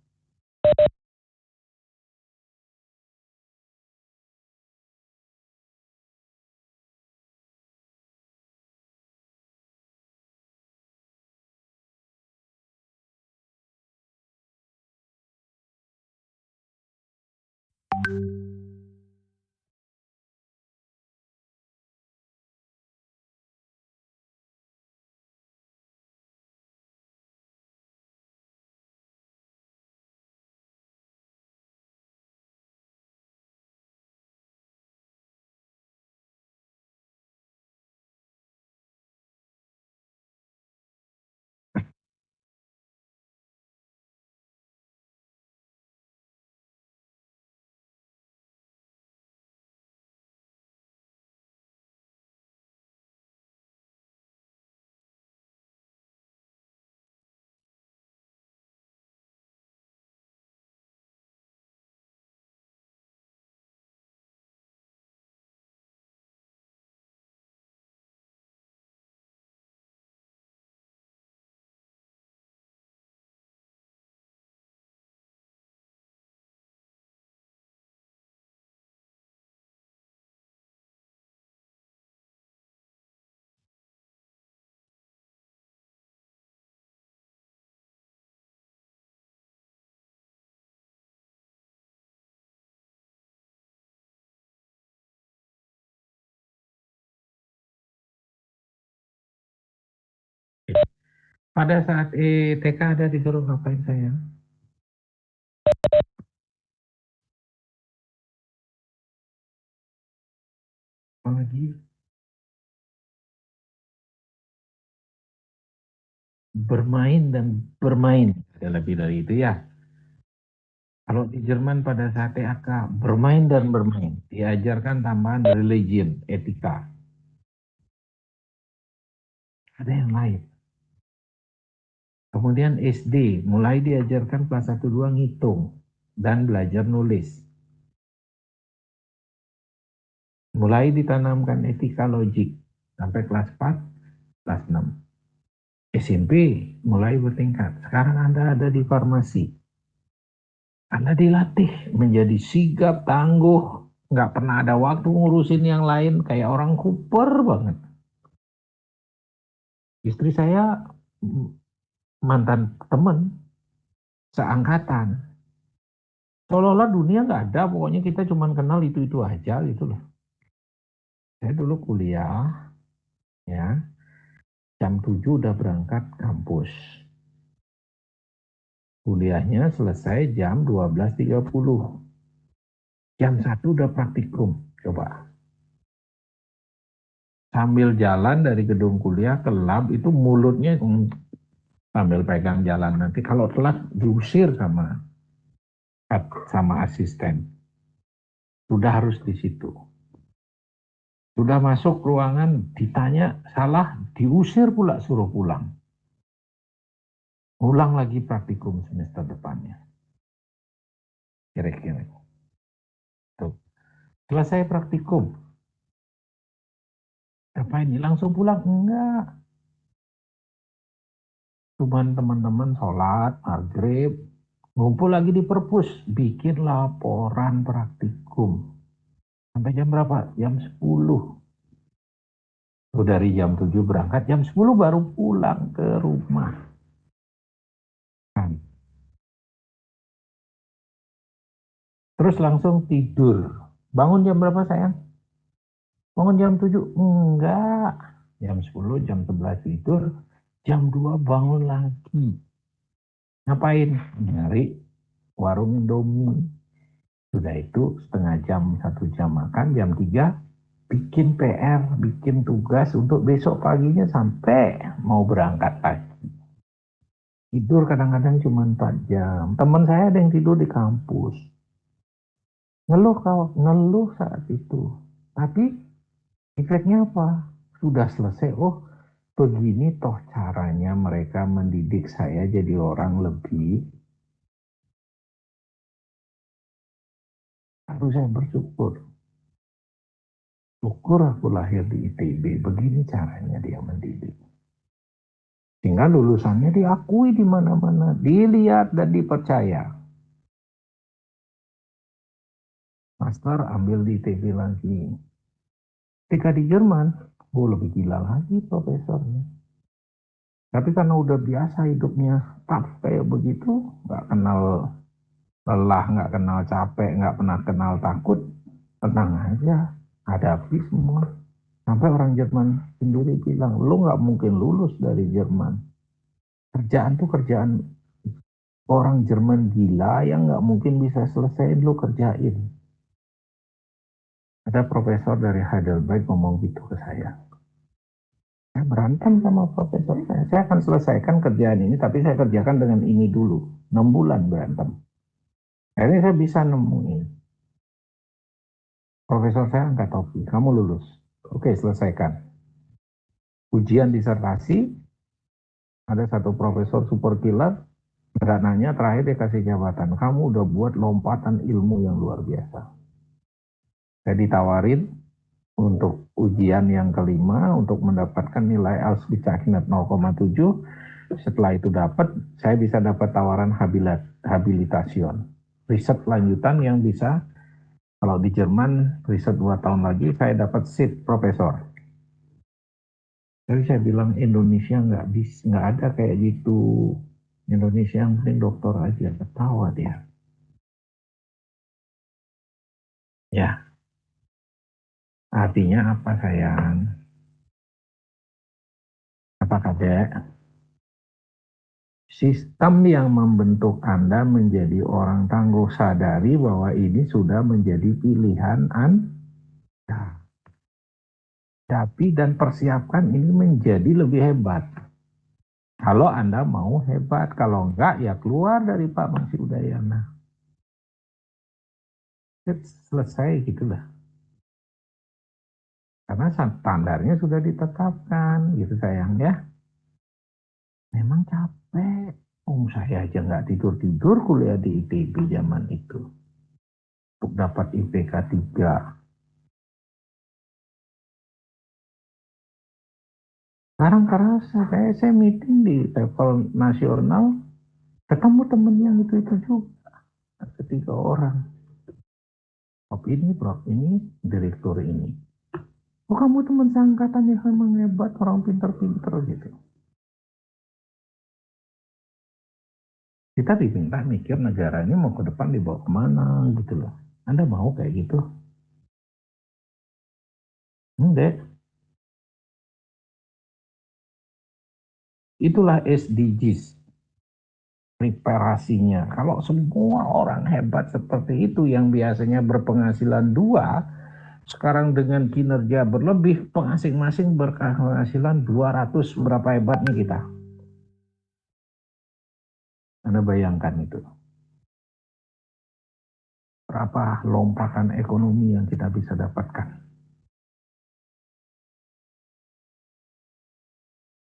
Pada saat TK ada disuruh ngapain sayang? Apalagi bermain dan bermain. Ada lebih dari itu ya. Kalau di Jerman pada saat TK, bermain dan bermain. Diajarkan tambahan religion, etika. Ada yang lain. Kemudian SD, mulai diajarkan kelas 1-2 ngitung dan belajar nulis. Mulai ditanamkan etika logik sampai kelas 4, kelas 6. SMP mulai bertingkat. Sekarang Anda ada di farmasi. Anda dilatih menjadi sigap, tangguh, nggak pernah ada waktu ngurusin yang lain, kayak orang kuper banget. Istri saya mantan teman seangkatan. Seolah-olah dunia nggak ada, pokoknya kita cuma kenal itu-itu aja gitu loh. Saya dulu kuliah, ya, jam 7 udah berangkat kampus. Kuliahnya selesai jam 12.30. Jam 1 udah praktikum, coba. Sambil jalan dari gedung kuliah ke lab itu mulutnya sambil pegang jalan. Nanti kalau telat diusir sama asisten. Sudah harus di situ. Sudah masuk ruangan, ditanya salah, diusir pula suruh pulang. Ulang lagi praktikum semester depannya. Kira-kira. Tuh. Selesai praktikum. Apa ini? Langsung pulang? Enggak. Cuman teman-teman sholat, maghrib, ngumpul lagi di perpus, bikin laporan praktikum. Sampai jam berapa? Jam 10. Dari jam 7 berangkat, jam 10 baru pulang ke rumah. Terus langsung tidur. Bangun jam berapa sayang? Bangun jam 7? Enggak. Jam 10, jam 11 tidur. Jam 2 bangun lagi. Ngapain? Nyari warung Indomie. Sudah itu setengah jam, 1 jam makan. Jam 3 bikin PR, bikin tugas untuk besok paginya sampai mau berangkat pagi. Tidur kadang-kadang cuma 4 jam. Teman saya ada yang tidur di kampus. Ngeluh saat itu. Tapi efeknya apa? Sudah selesai, oh begini toh caranya mereka mendidik saya jadi orang lebih. Harus saya bersyukur. Syukur aku lahir di ITB, begini caranya dia mendidik. Sehingga lulusannya diakui di mana-mana, dilihat dan dipercaya. Master ambil di ITB lagi. Ketika di Jerman, lebih gila lagi profesornya. Tapi karena udah biasa hidupnya tough kayak begitu, nggak kenal lelah, nggak kenal capek, nggak pernah kenal takut, tenang aja, hadapi semua. Sampai orang Jerman sendiri bilang, lu nggak mungkin lulus dari Jerman. Kerjaan tuh kerjaan orang Jerman gila yang nggak mungkin bisa selesaiin, lu kerjain. Ada profesor dari Heidelberg ngomong gitu ke saya. Saya berantem sama profesor saya. Saya akan selesaikan kerjaan ini, tapi saya kerjakan dengan ini dulu. 6 bulan berantem. Akhirnya saya bisa nemuin. Profesor saya angkat topi, kamu lulus. Oke, selesaikan. Ujian disertasi, ada satu profesor super killer, nggak nanya, terakhir dia kasih jabatan. Kamu udah buat lompatan ilmu yang luar biasa. Saya ditawarin untuk ujian yang kelima untuk mendapatkan nilai Ausgezeichnet 0,7. Setelah itu dapat, saya bisa dapat tawaran habilitation, riset lanjutan yang bisa, kalau di Jerman riset 2 tahun lagi saya dapat seat profesor. Jadi saya bilang Indonesia nggak ada kayak gitu. Indonesia yang penting dokter aja. Ketawa dia. Ya. Artinya apa sayang? Apa kadek? Sistem yang membentuk Anda menjadi orang tangguh, sadari bahwa ini sudah menjadi pilihan Anda. Hadapi dan persiapkan ini menjadi lebih hebat. Kalau Anda mau hebat, kalau enggak ya keluar dari Pak Mangsi Udayana. Selesai gitulah. Karena standarnya sudah ditetapkan, gitu sayang ya. Memang capek. Saya aja nggak tidur-tidur kuliah di ITB zaman itu. Untuk dapat IPK 3. Sekarang kerasa, kayak saya meeting di level nasional, ketemu temen yang itu juga. 3 orang. Prof ini, direktur ini. Oh kamu teman seangkatan yang memang hebat, orang pinter-pinter gitu. Kita diminta mikir negara ini mau ke depan dibawa kemana gitu loh. Anda mau kayak gitu? Enggak. Itulah SDGs. preparasinya. Kalau semua orang hebat seperti itu yang biasanya berpenghasilan 2, sekarang dengan kinerja berlebih, masing-masing berpenghasilan 200, berapa hebatnya kita? Anda bayangkan itu. Berapa lompatan ekonomi yang kita bisa dapatkan.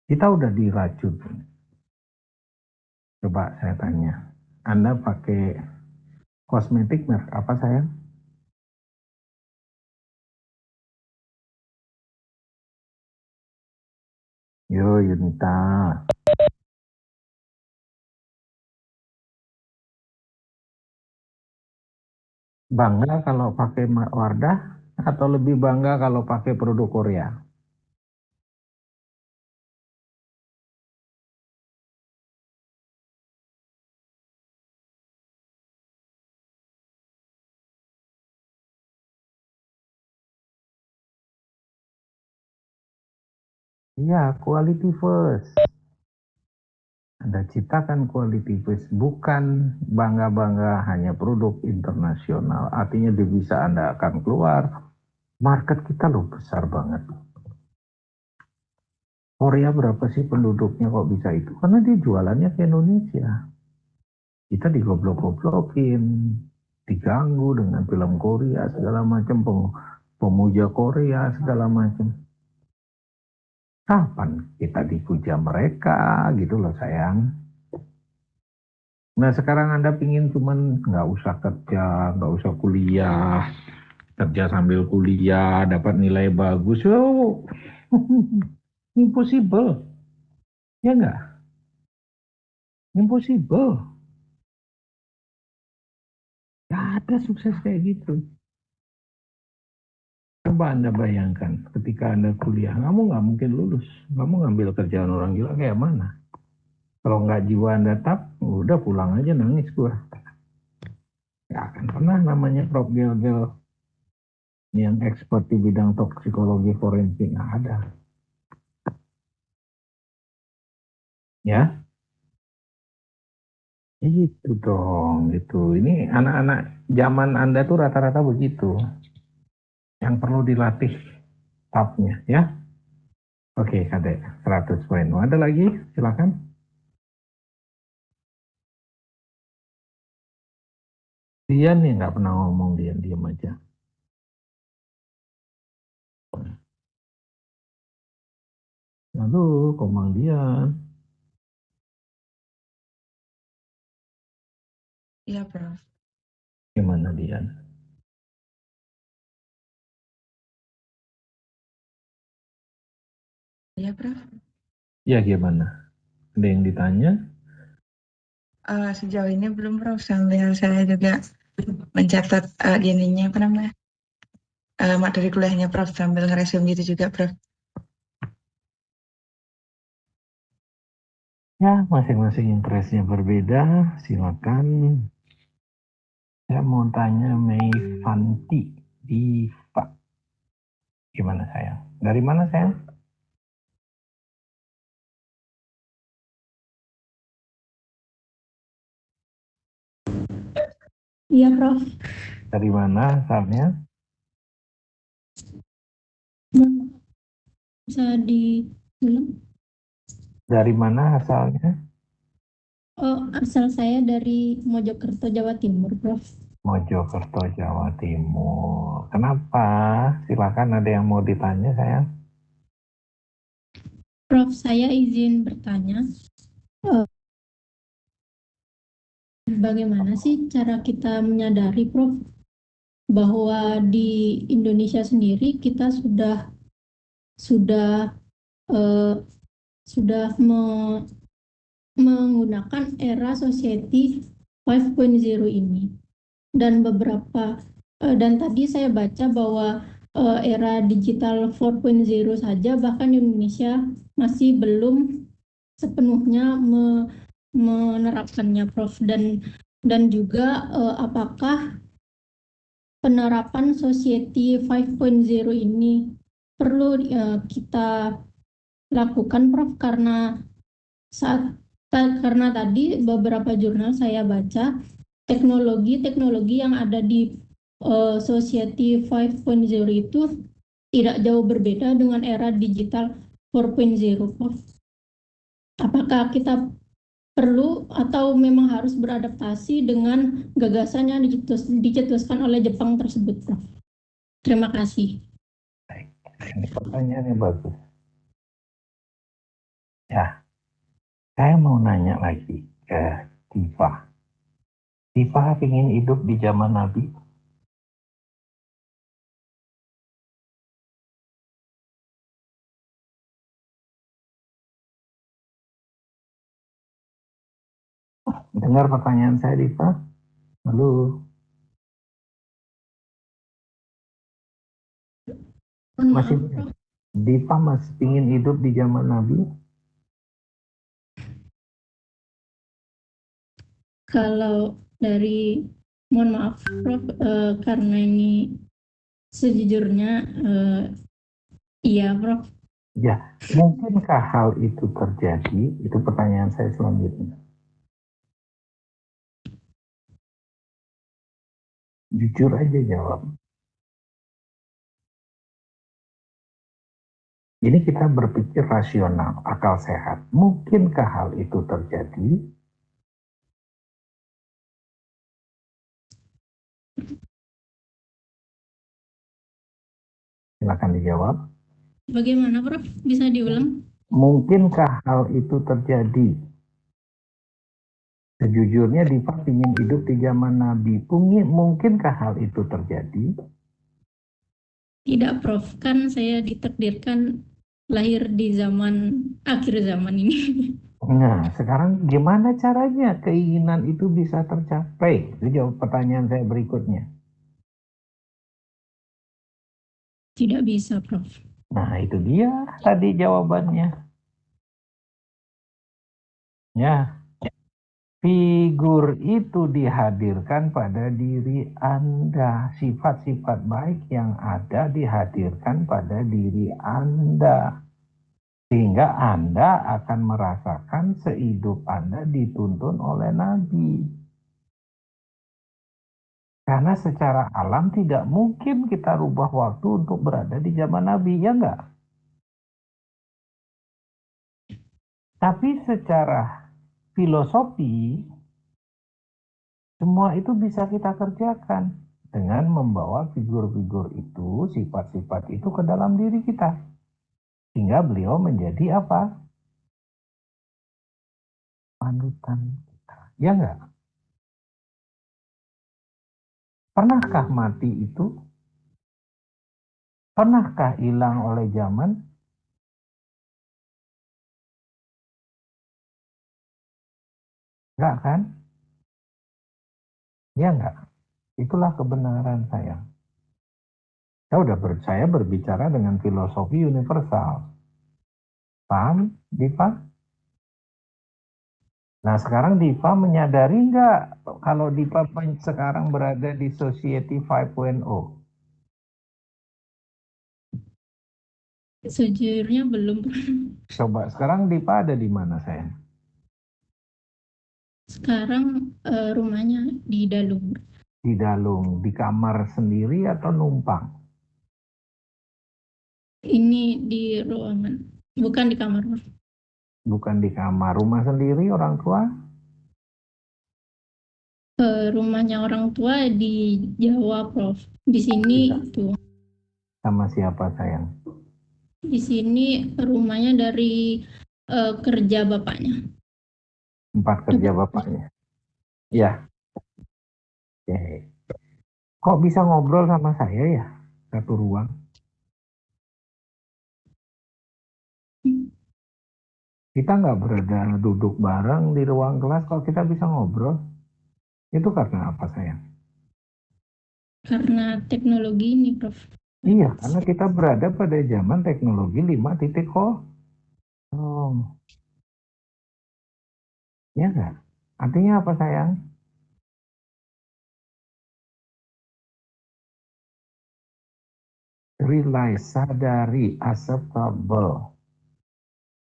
Kita udah diracun. Coba saya tanya, Anda pakai kosmetik merek apa sayang? Yo, Yunita. Bangga kalau pakai Wardah atau lebih bangga kalau pakai produk Korea? Iya, quality first. Anda ciptakan quality first, bukan bangga-bangga hanya produk internasional. Artinya devisa Anda akan keluar. Market kita loh besar banget. Korea berapa sih penduduknya kok bisa itu? Karena dia jualannya ke Indonesia. Kita digoblok-goblokin, diganggu dengan film Korea segala macam, pemuja Korea segala macam. Kapan kita dipuja mereka gitu loh sayang. Nah sekarang Anda pingin cuman nggak usah kerja, nggak usah kuliah, kerja sambil kuliah, dapat nilai bagus, oh, impossible, ya nggak? Impossible. Gak ada sukses kayak gitu. Coba Anda bayangkan, ketika Anda kuliah, kamu nggak mungkin lulus. Kamu ngambil kerjaan orang gila kayak mana? Kalau nggak jiwa Anda tetap, udah pulang aja nangis gua. Gak akan pernah namanya Prof. Gel-Gel yang expert di bidang toksikologi forensik, nggak ada. Ya, itu dong, gitu. Ini anak-anak zaman Anda tuh rata-rata begitu. Yang perlu dilatih tapnya, ya. Oke, Kadek, 100 poin. Ada lagi? Silakan. Dian nih nggak pernah ngomong, Dian diam aja. Lalu, Komang Dian. Iya, Prof. Gimana Dian? Iya, Prof. Ya gimana? Ada yang ditanya? Sejauh ini belum, Prof. Sambil saya juga mencatat gininya, apa namanya, materi kuliahnya, Prof. Sambil ngeresume gitu juga, Prof. Ya, masing-masing interestnya berbeda. Silakan. Saya mau tanya Mei Fanti Diva. Gimana sayang? Dari mana sayang? Iya, Prof. Dari mana asalnya? Bisa diulang? Dari mana asalnya? Oh, asal saya dari Mojokerto, Jawa Timur, Prof. Mojokerto, Jawa Timur. Kenapa? Silakan, ada yang mau ditanya sayang? Prof, saya izin bertanya, bagaimana sih cara kita menyadari, Prof, bahwa di Indonesia sendiri kita sudah eh, menggunakan era society 5.0 ini, dan dan tadi saya baca bahwa era digital 4.0 saja bahkan di Indonesia masih belum sepenuhnya menerapkannya, Prof. Dan juga apakah penerapan society 5.0 ini perlu kita lakukan, Prof, karena saat Karena tadi beberapa jurnal saya baca teknologi-teknologi yang ada di Society 5.0 itu tidak jauh berbeda dengan era digital 4.0, Prof. Apakah kita perlu atau memang harus beradaptasi dengan gagasan yang dicetuskan oleh Jepang tersebut, Prof? Terima kasih. Baik, ini pertanyaannya bagus. Ya, saya mau nanya lagi ke Diva. Diva ingin hidup di zaman Nabi? Dengar pertanyaan saya, Diva? Halo, Mohon masih maaf, dengar? Prof. Diva masih ingin hidup di zaman Nabi? Kalau dari, mohon maaf, Prof, karena ini sejujurnya iya, Prof. Ya, mungkinkah hal itu terjadi? Itu pertanyaan saya selanjutnya. Jujur aja jawab. Ini kita berpikir rasional, akal sehat. Mungkinkah hal itu terjadi? Silakan dijawab. Bagaimana, Prof? Bisa diulang? Mungkinkah hal itu terjadi? Sejujurnya Diva ingin hidup di zaman Nabi. Mungkinkah hal itu terjadi? Tidak, Prof. Kan saya ditakdirkan lahir di akhir zaman ini. Nah, sekarang gimana caranya keinginan itu bisa tercapai? Itu jawab pertanyaan saya berikutnya. Tidak bisa, Prof. Nah, itu dia tadi jawabannya. Ya, figur itu dihadirkan pada diri Anda. Sifat-sifat baik yang ada dihadirkan pada diri Anda. Sehingga Anda akan merasakan sehidup Anda dituntun oleh Nabi. Karena secara alam tidak mungkin kita rubah waktu untuk berada di zaman Nabi, ya enggak? Tapi secara filosofi, semua itu bisa kita kerjakan dengan membawa figur-figur itu, sifat-sifat itu ke dalam diri kita. Sehingga beliau menjadi apa? Panutan kita. Ya enggak? Pernahkah mati itu? Pernahkah hilang oleh zaman? Enggak kan? Ya enggak? Itulah kebenaran saya. Saya berbicara dengan filosofi universal. Paham, Diva? Nah, sekarang Diva menyadari nggak kalau Diva sekarang berada di Society 5.0? Sejujurnya belum. Coba, sekarang Diva ada di mana, sayang? Sekarang rumahnya di Dalung. Di Dalung, di kamar sendiri atau numpang? Ini di ruangan, bukan di kamar, Prof. Bukan di kamar. Rumah sendiri, orang tua? Rumahnya orang tua di Jawa, Prof. Di sini tuh. Sama siapa, sayang? Di sini rumahnya dari kerja bapaknya. Tempat kerja bapaknya. Ya. Oke. Kok bisa ngobrol sama saya ya? Satu ruang. Kita nggak berada duduk bareng di ruang kelas, kok kita bisa ngobrol? Itu karena apa, sayang? Karena teknologi ini, Prof. Iya, karena kita berada pada zaman teknologi 5.0. Oh, ya nggak? Artinya apa, sayang? Realize, sadari, acceptable.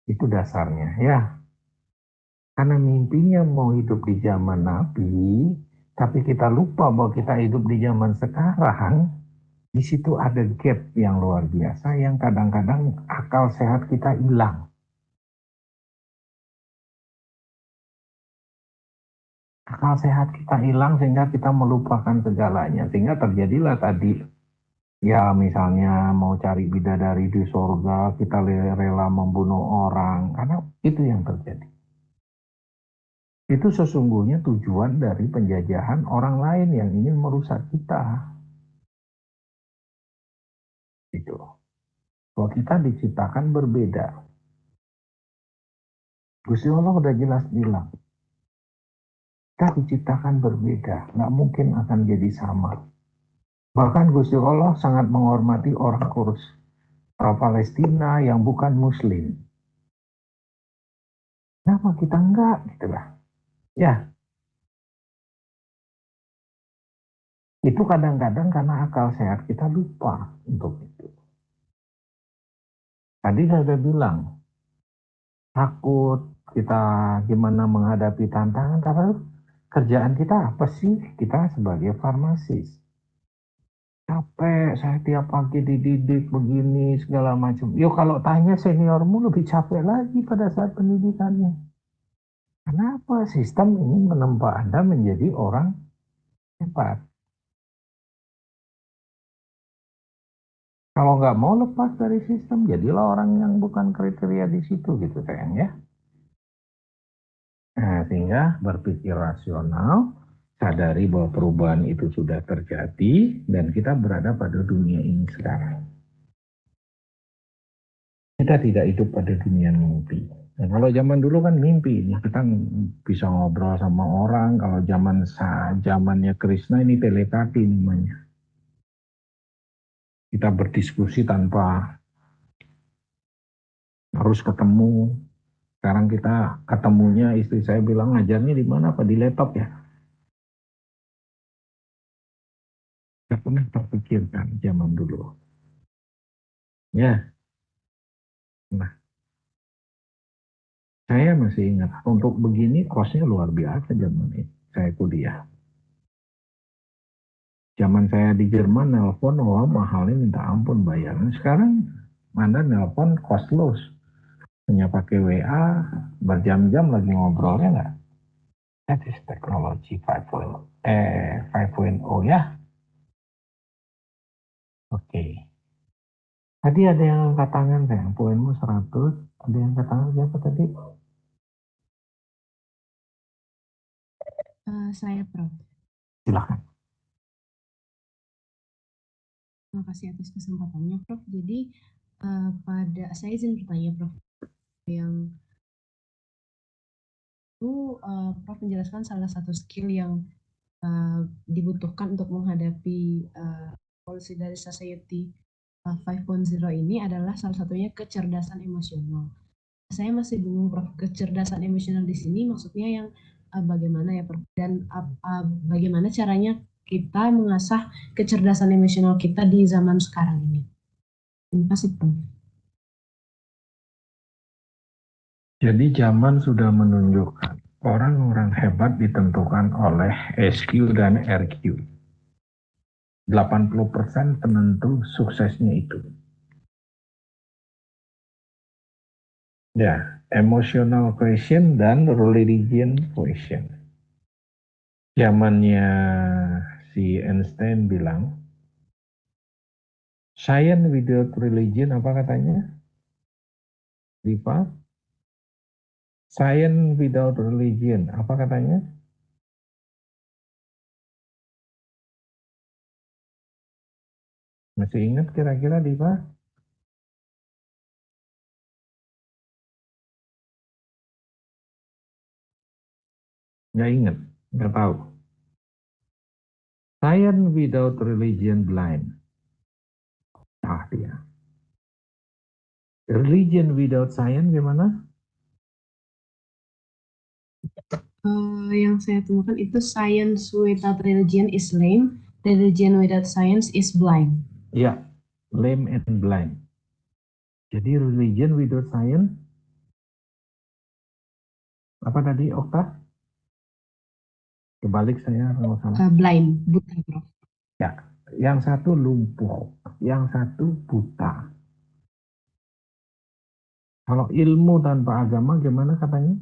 Itu dasarnya, ya. Karena mimpinya mau hidup di zaman Nabi, tapi kita lupa bahwa kita hidup di zaman sekarang. Di situ ada gap yang luar biasa yang kadang-kadang akal sehat kita hilang. Akal sehat kita hilang sehingga kita melupakan segalanya. Sehingga terjadilah tadi, ya misalnya mau cari bidadari di surga, kita rela membunuh orang. Karena itu yang terjadi. Itu sesungguhnya tujuan dari penjajahan orang lain yang ingin merusak kita. Gitu. Kalau kita diciptakan berbeda. Gusti Allah udah jelas bilang, kita diciptakan berbeda, nggak mungkin akan jadi sama. Bahkan Gusti Allah sangat menghormati orang kurus, orang Palestina yang bukan Muslim. Kenapa kita enggak? Gitu lah. Ya, itu kadang-kadang karena akal sehat kita lupa untuk itu. Tadi saya udah bilang, takut kita gimana menghadapi tantangan, karena kerjaan kita apa sih? Kita sebagai farmasis. Capek, saya tiap pagi dididik begini, segala macam. Yo kalau tanya seniormu lebih capek lagi pada saat pendidikannya. Kenapa? Sistem ingin menempa Anda menjadi orang hebat. Kalau nggak mau lepas dari sistem, jadilah orang yang bukan kriteria di situ gitu sayang ya. Nah, sehingga berpikir rasional, sadari bahwa perubahan itu sudah terjadi dan kita berada pada dunia ini sekarang. Kita tidak hidup pada dunia mimpi. Nah, kalau zaman dulu kan mimpi, ini kita bisa ngobrol sama orang. Kalau zamannya Krishna ini telepati namanya. Kita berdiskusi tanpa harus ketemu. Sekarang kita ketemunya, istri saya bilang ngajarnya di mana, apa di laptop ya. Tidak pernah terpikirkan zaman dulu. Ya, nah saya masih ingat untuk begini kosnya luar biasa zaman ini. Saya kuliah. Zaman saya di Jerman nelpon, wah mahalnya minta ampun bayarnya. Sekarang Anda nelpon costless. Hanya pakai WA, berjam-jam lagi ngobrolnya nggak? That is technology 5.0 ya. Oke. Tadi ada yang angkat tangan, sayang. Poinmu 100. Ada yang angkat tangan siapa tadi? Saya, Prof. Silakan. Terima kasih atas kesempatannya, Prof. Jadi, saya izin bertanya, Prof. Yang itu, Prof menjelaskan salah satu skill yang dibutuhkan untuk menghadapi evolusi dari society 5.0 ini adalah salah satunya kecerdasan emosional. Saya masih bingung, Prof. Kecerdasan emosional di sini maksudnya yang bagaimana ya, Prof? Dan bagaimana caranya kita mengasah kecerdasan emosional kita di zaman sekarang ini? Terima kasih, Prof. Jadi zaman sudah menunjukkan orang-orang hebat ditentukan oleh SQ dan RQ. 80% penentu suksesnya itu. Ya, emotional quotient dan religion quotient. Zamannya si Einstein bilang, science without religion, apa katanya? Diva? Science without religion, apa katanya? Masih ingat kira-kira Diva? Nggak ingat, nggak tahu. Science without religion blind. Ah dia. Religion without science gimana? Yang saya temukan itu science without religion is lame, religion without science is blind. Ya, lame and blind. Jadi religion without science Apa tadi, Okta? Kebalik saya kalau salah. Blind, buta, Prof. Ya, yang satu lumpuh, yang satu buta. Kalau ilmu tanpa agama gimana katanya?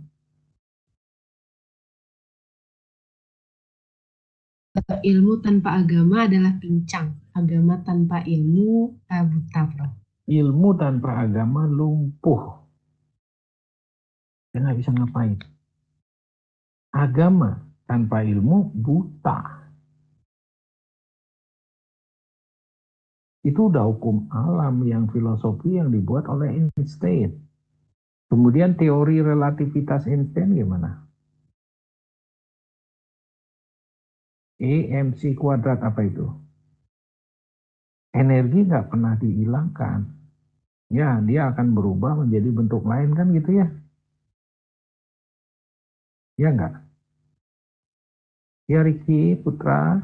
Ilmu tanpa agama adalah pincang. Agama tanpa ilmu buta, Prof. Ilmu tanpa agama lumpuh. Dia nggak bisa ngapain. Agama tanpa ilmu buta. Itu udah hukum alam yang filosofi yang dibuat oleh Einstein. Kemudian teori relativitas Einstein gimana? EMC kuadrat apa itu? Energi nggak pernah dihilangkan. Ya, dia akan berubah menjadi bentuk lain kan gitu ya? Ya nggak? Ya Riki Putra.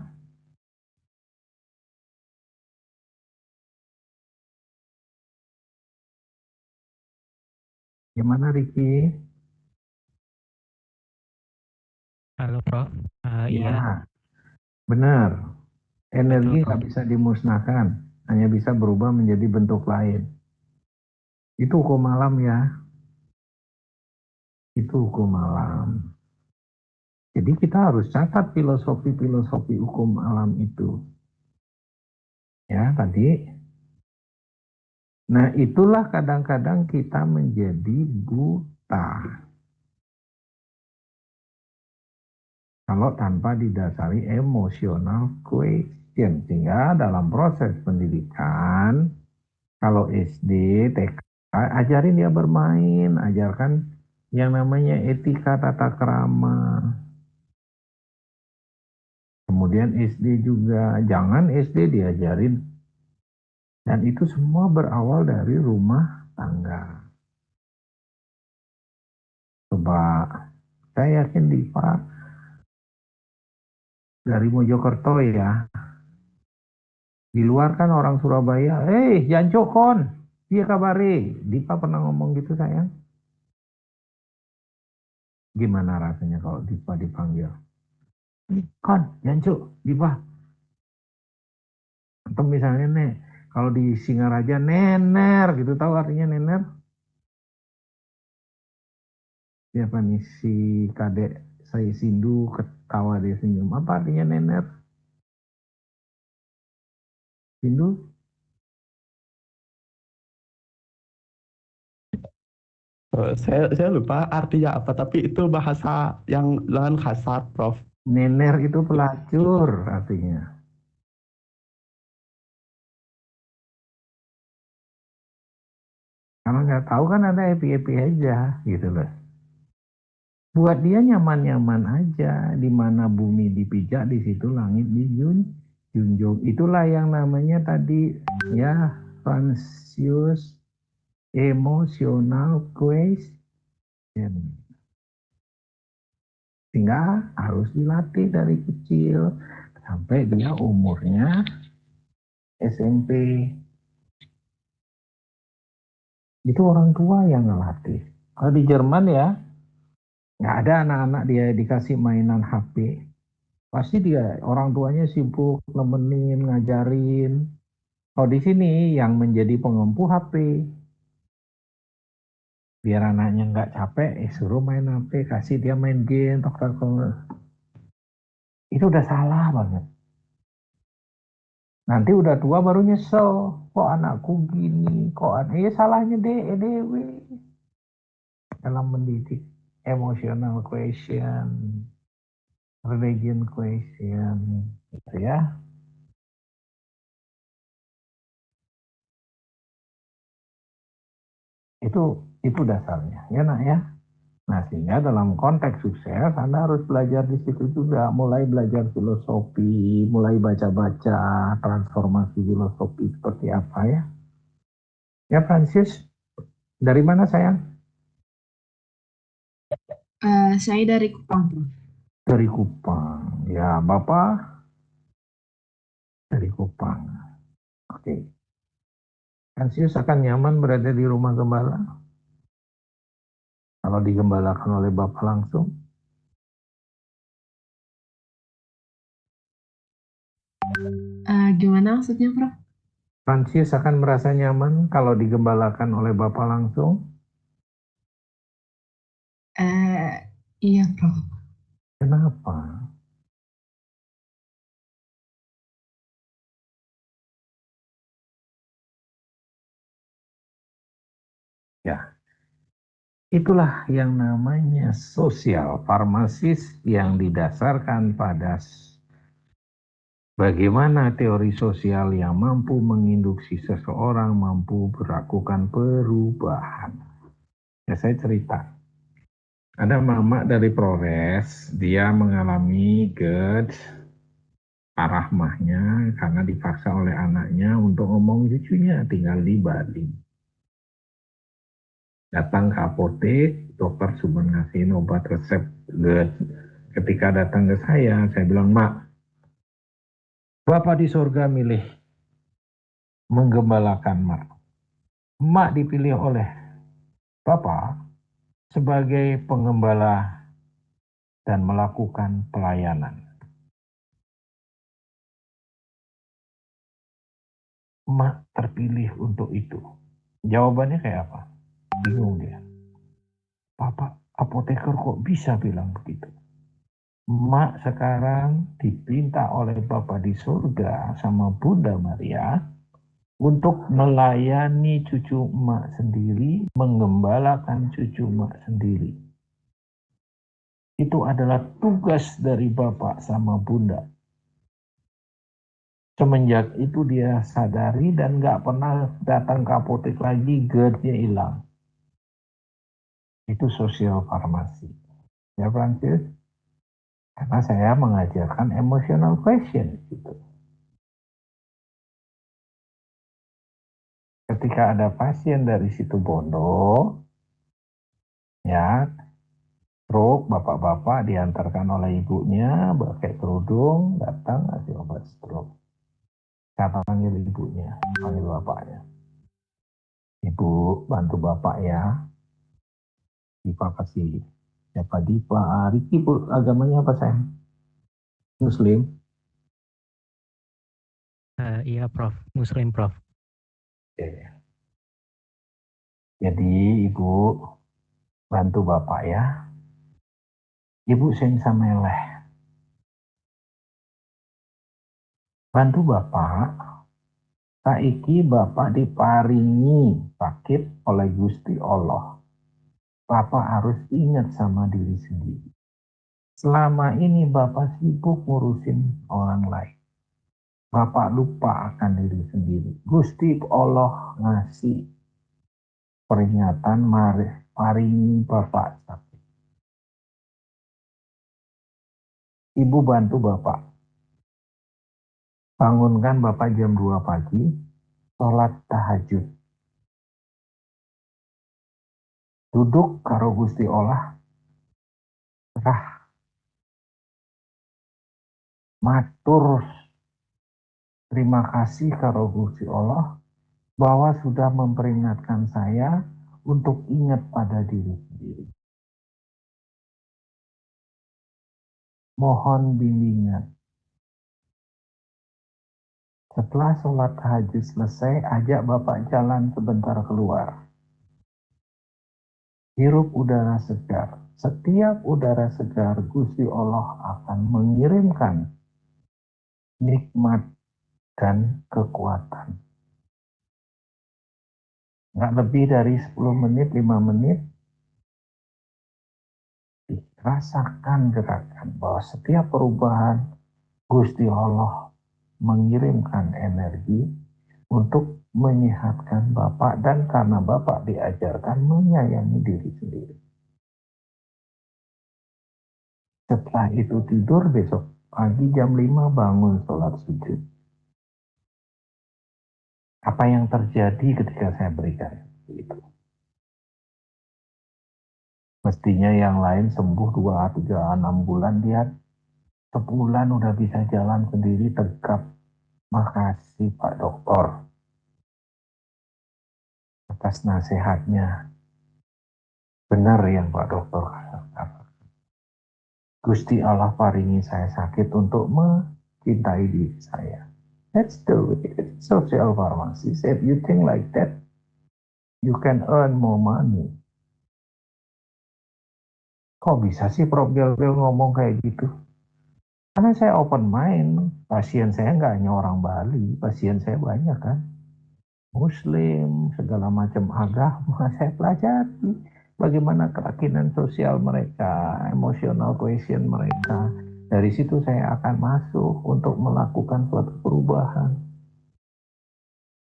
Gimana Riki? Halo Prof. Ya, Iya, benar. Energi betul Prof. nggak bisa dimusnahkan, hanya bisa berubah menjadi bentuk lain. Itu hukum alam ya. Itu hukum alam. Jadi kita harus catat filosofi-filosofi hukum alam itu. Ya, tadi. Nah, itulah kadang-kadang kita menjadi buta. Kalau tanpa didasari emotional question. Sehingga dalam proses pendidikan, kalau SD, TK, ajarin dia bermain, ajarkan yang namanya etika tata krama. Kemudian SD juga, jangan SD diajarin. Dan itu semua berawal dari rumah tangga. Coba, saya yakin Diva dari Mojokerto ya. Di luar kan orang Surabaya, Janco kon, dia kabari. Diva pernah ngomong gitu sayang. Gimana rasanya kalau Diva dipanggil? Kon, Janco, Diva. Atau misalnya nih, kalau di Singaraja nener gitu, tahu artinya nener? Siapa nih si kadek saya Sindu ketawa dia senyum. Apa artinya nener? Sindu? Saya lupa artinya apa, tapi itu bahasa yang dengan kasar, Prof. Nener itu pelacur artinya. Kalau nggak tahu kan ada happy-happy aja gitu loh. Buat dia nyaman-nyaman aja. Di mana bumi dipijak, di situ langit dijunjung. Itulah yang namanya tadi ya Francius emotional question. Sehingga harus dilatih dari kecil sampai dia umurnya SMP. Itu orang tua yang ngelatih. Kalau di Jerman ya, nggak ada anak-anak dia dikasih mainan HP. Pasti dia orang tuanya sibuk nemenin, ngajarin. Kalau di sini yang menjadi pengempu HP. Biar anaknya nggak capek, suruh main HP, kasih dia main game, itu udah salah banget. Nanti udah tua baru nyesel, kok anakku gini, salahnya dewe dalam mendidik. Emotional question, religion question, gitu ya. Itu dasarnya, ya nak ya. Nah, sehingga dalam konteks sukses, Anda harus belajar di situ juga. Mulai belajar filosofi, mulai baca-baca transformasi filosofi seperti apa ya. Ya, Francis, dari mana sayang? Saya dari Kupang, Prof. Dari Kupang. Ya, Bapak dari Kupang. Oke. Francis akan nyaman berada di rumah gembala? Kalau digembalakan oleh Bapak langsung? Gimana maksudnya, Prof? Prancis akan merasa nyaman kalau digembalakan oleh Bapak langsung? Iya, Prof. Kenapa? Ya, itulah yang namanya sosial farmasis yang didasarkan pada bagaimana teori sosial yang mampu menginduksi seseorang mampu melakukan perubahan. Ya, saya cerita. Ada mama dari Polres, dia mengalami GERD parah mahnya karena dipaksa oleh anaknya untuk ngomong cucunya tinggal di Bali. Datang ke apotek, dokter cuma ngasih obat resep GERD. Ketika datang ke saya bilang, Mak, Bapak di surga milih menggembalakan Mak. Mak dipilih oleh Bapak sebagai pengembala dan melakukan pelayanan. Mak terpilih untuk itu. Jawabannya kayak apa? Bingung dia. Bapak apoteker kok bisa bilang begitu? Mak sekarang dipinta oleh Bapak di surga sama Bunda Maria untuk melayani cucu emak sendiri, menggembalakan cucu emak sendiri. Itu adalah tugas dari Bapak sama Bunda. Semenjak itu dia sadari dan gak pernah datang ke apotek lagi, GERD-nya hilang. Itu sosial farmasi. Ya, Francis? Karena saya mengajarkan emotional question. Gitu. Ketika ada pasien dari Situbondo, ya, stroke, bapak-bapak diantarkan oleh ibunya, pakai kerudung, datang ngasih obat stroke. Saya panggil ibunya, panggil bapaknya. Ibu, bantu bapak ya. Dipa kasih. Siapa Dipa? Riki, Bu, agamanya apa sayang? Muslim? Iya, Prof. Muslim, Prof. Oke. Jadi ibu bantu bapak ya. Ibu sing sameleh. Bantu bapak. Saiki bapak diparingi sakit oleh Gusti Allah. Bapak harus ingat sama diri sendiri. Selama ini bapak sibuk ngurusin orang lain. Bapak lupa akan diri sendiri. Gusti Allah ngasih peringatan, mari paringi bapak sakit. Ibu bantu bapak. Bangunkan bapak jam 2 pagi, sholat tahajud. Duduk karo Gusti Allah, serah. Matur terima kasih karo Gusti Allah bahwa sudah memperingatkan saya untuk ingat pada diri sendiri. Mohon bimbingan. Setelah sholat tahajud selesai, ajak bapak jalan sebentar keluar. Hirup udara segar. Setiap udara segar, Gusti Allah akan mengirimkan nikmat dan kekuatan. Nggak lebih dari 10 menit, 5 menit, dirasakan gerakan bahwa setiap perubahan Gusti Allah mengirimkan energi untuk menyehatkan Bapak dan karena Bapak diajarkan menyayangi diri sendiri. Setelah itu tidur, besok pagi jam 5 bangun sholat sujud. Apa yang terjadi ketika saya berikan itu? Mestinya yang lain sembuh 2, 3, 6 bulan, dia sebulan udah bisa jalan sendiri tegap. Makasih Pak Dokter atas nasihatnya. Benar yang Pak Dokter katakan. Gusti Allah paringi saya sakit untuk mencintai diri saya. That's the way. It's social pharmacy. If you think like that, you can earn more money. Kok bisa sih Prof. Bel ngomong kayak gitu? Karena saya open mind. Pasien saya nggak hanya orang Bali, pasien saya banyak kan. Muslim, segala macam agama saya pelajari. Bagaimana kerakinan sosial mereka, emotional quotient mereka. Dari situ saya akan masuk untuk melakukan suatu perubahan.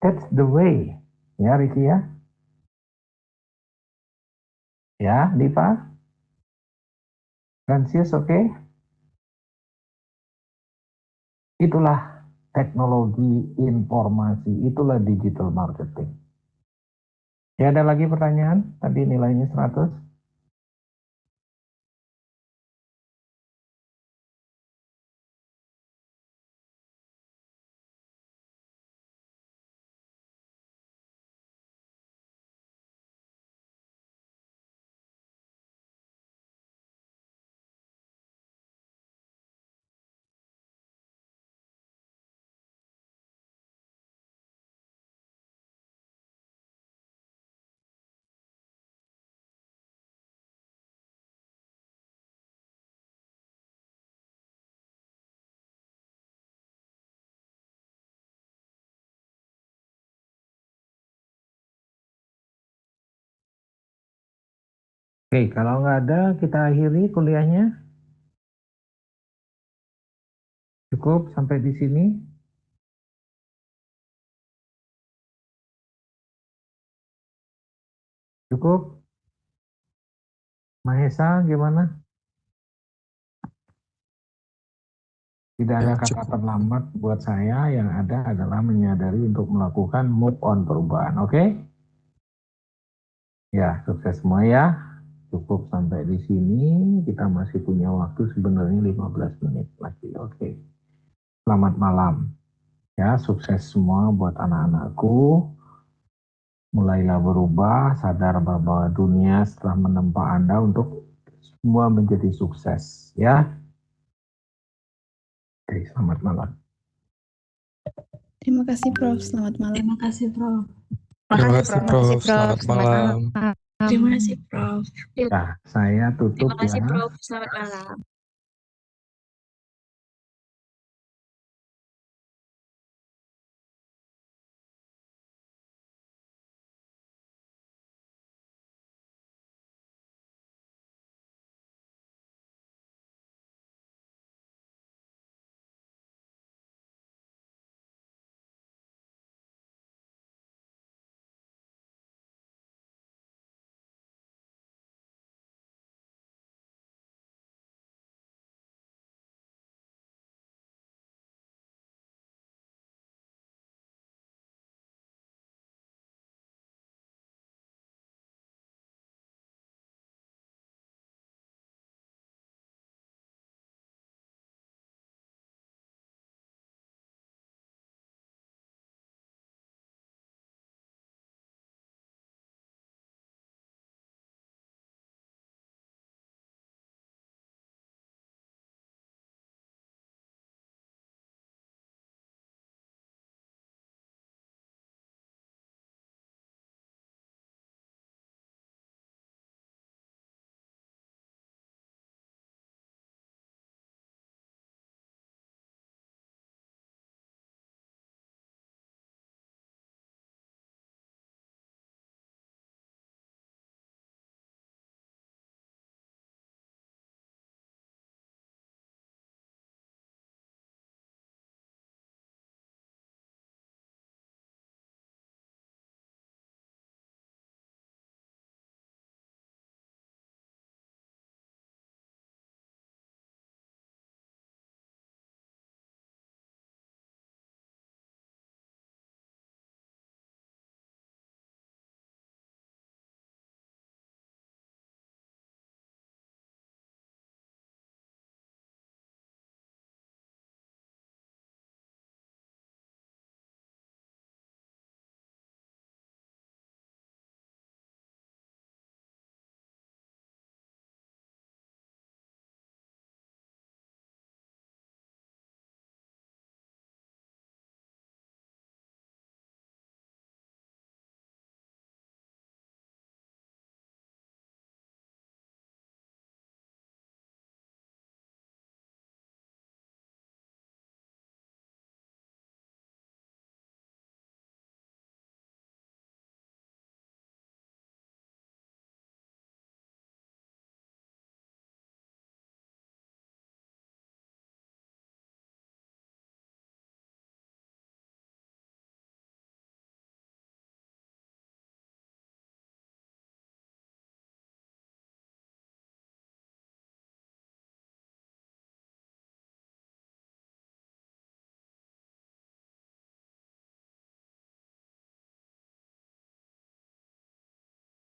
That's the way. Ya Ricky ya? Ya, Diva? Francis, oke? Itulah teknologi informasi, itulah digital marketing. Ya, ada lagi pertanyaan? Tadi nilainya 100. Oke, kalau nggak ada, kita akhiri kuliahnya. Cukup sampai di sini. Cukup. Mahesa, gimana? Tidak ada Ya, kata cukup. terlambat buat saya, yang ada adalah menyadari untuk melakukan move on perubahan, oke? Ya, sukses semua ya. Cukup sampai di sini, kita masih punya waktu sebenarnya 15 menit lagi, oke? Selamat malam. Ya, sukses semua buat anak-anakku. Mulailah berubah, sadar bahwa dunia setelah menempa Anda untuk semua menjadi sukses, ya. Oke, selamat malam. Terima kasih Prof. Selamat malam. Terima kasih, Prof. Terima kasih, Prof. Selamat malam. Terima kasih, Prof. Nah, saya tutup Terima kasih ya. Prof. Selamat malam.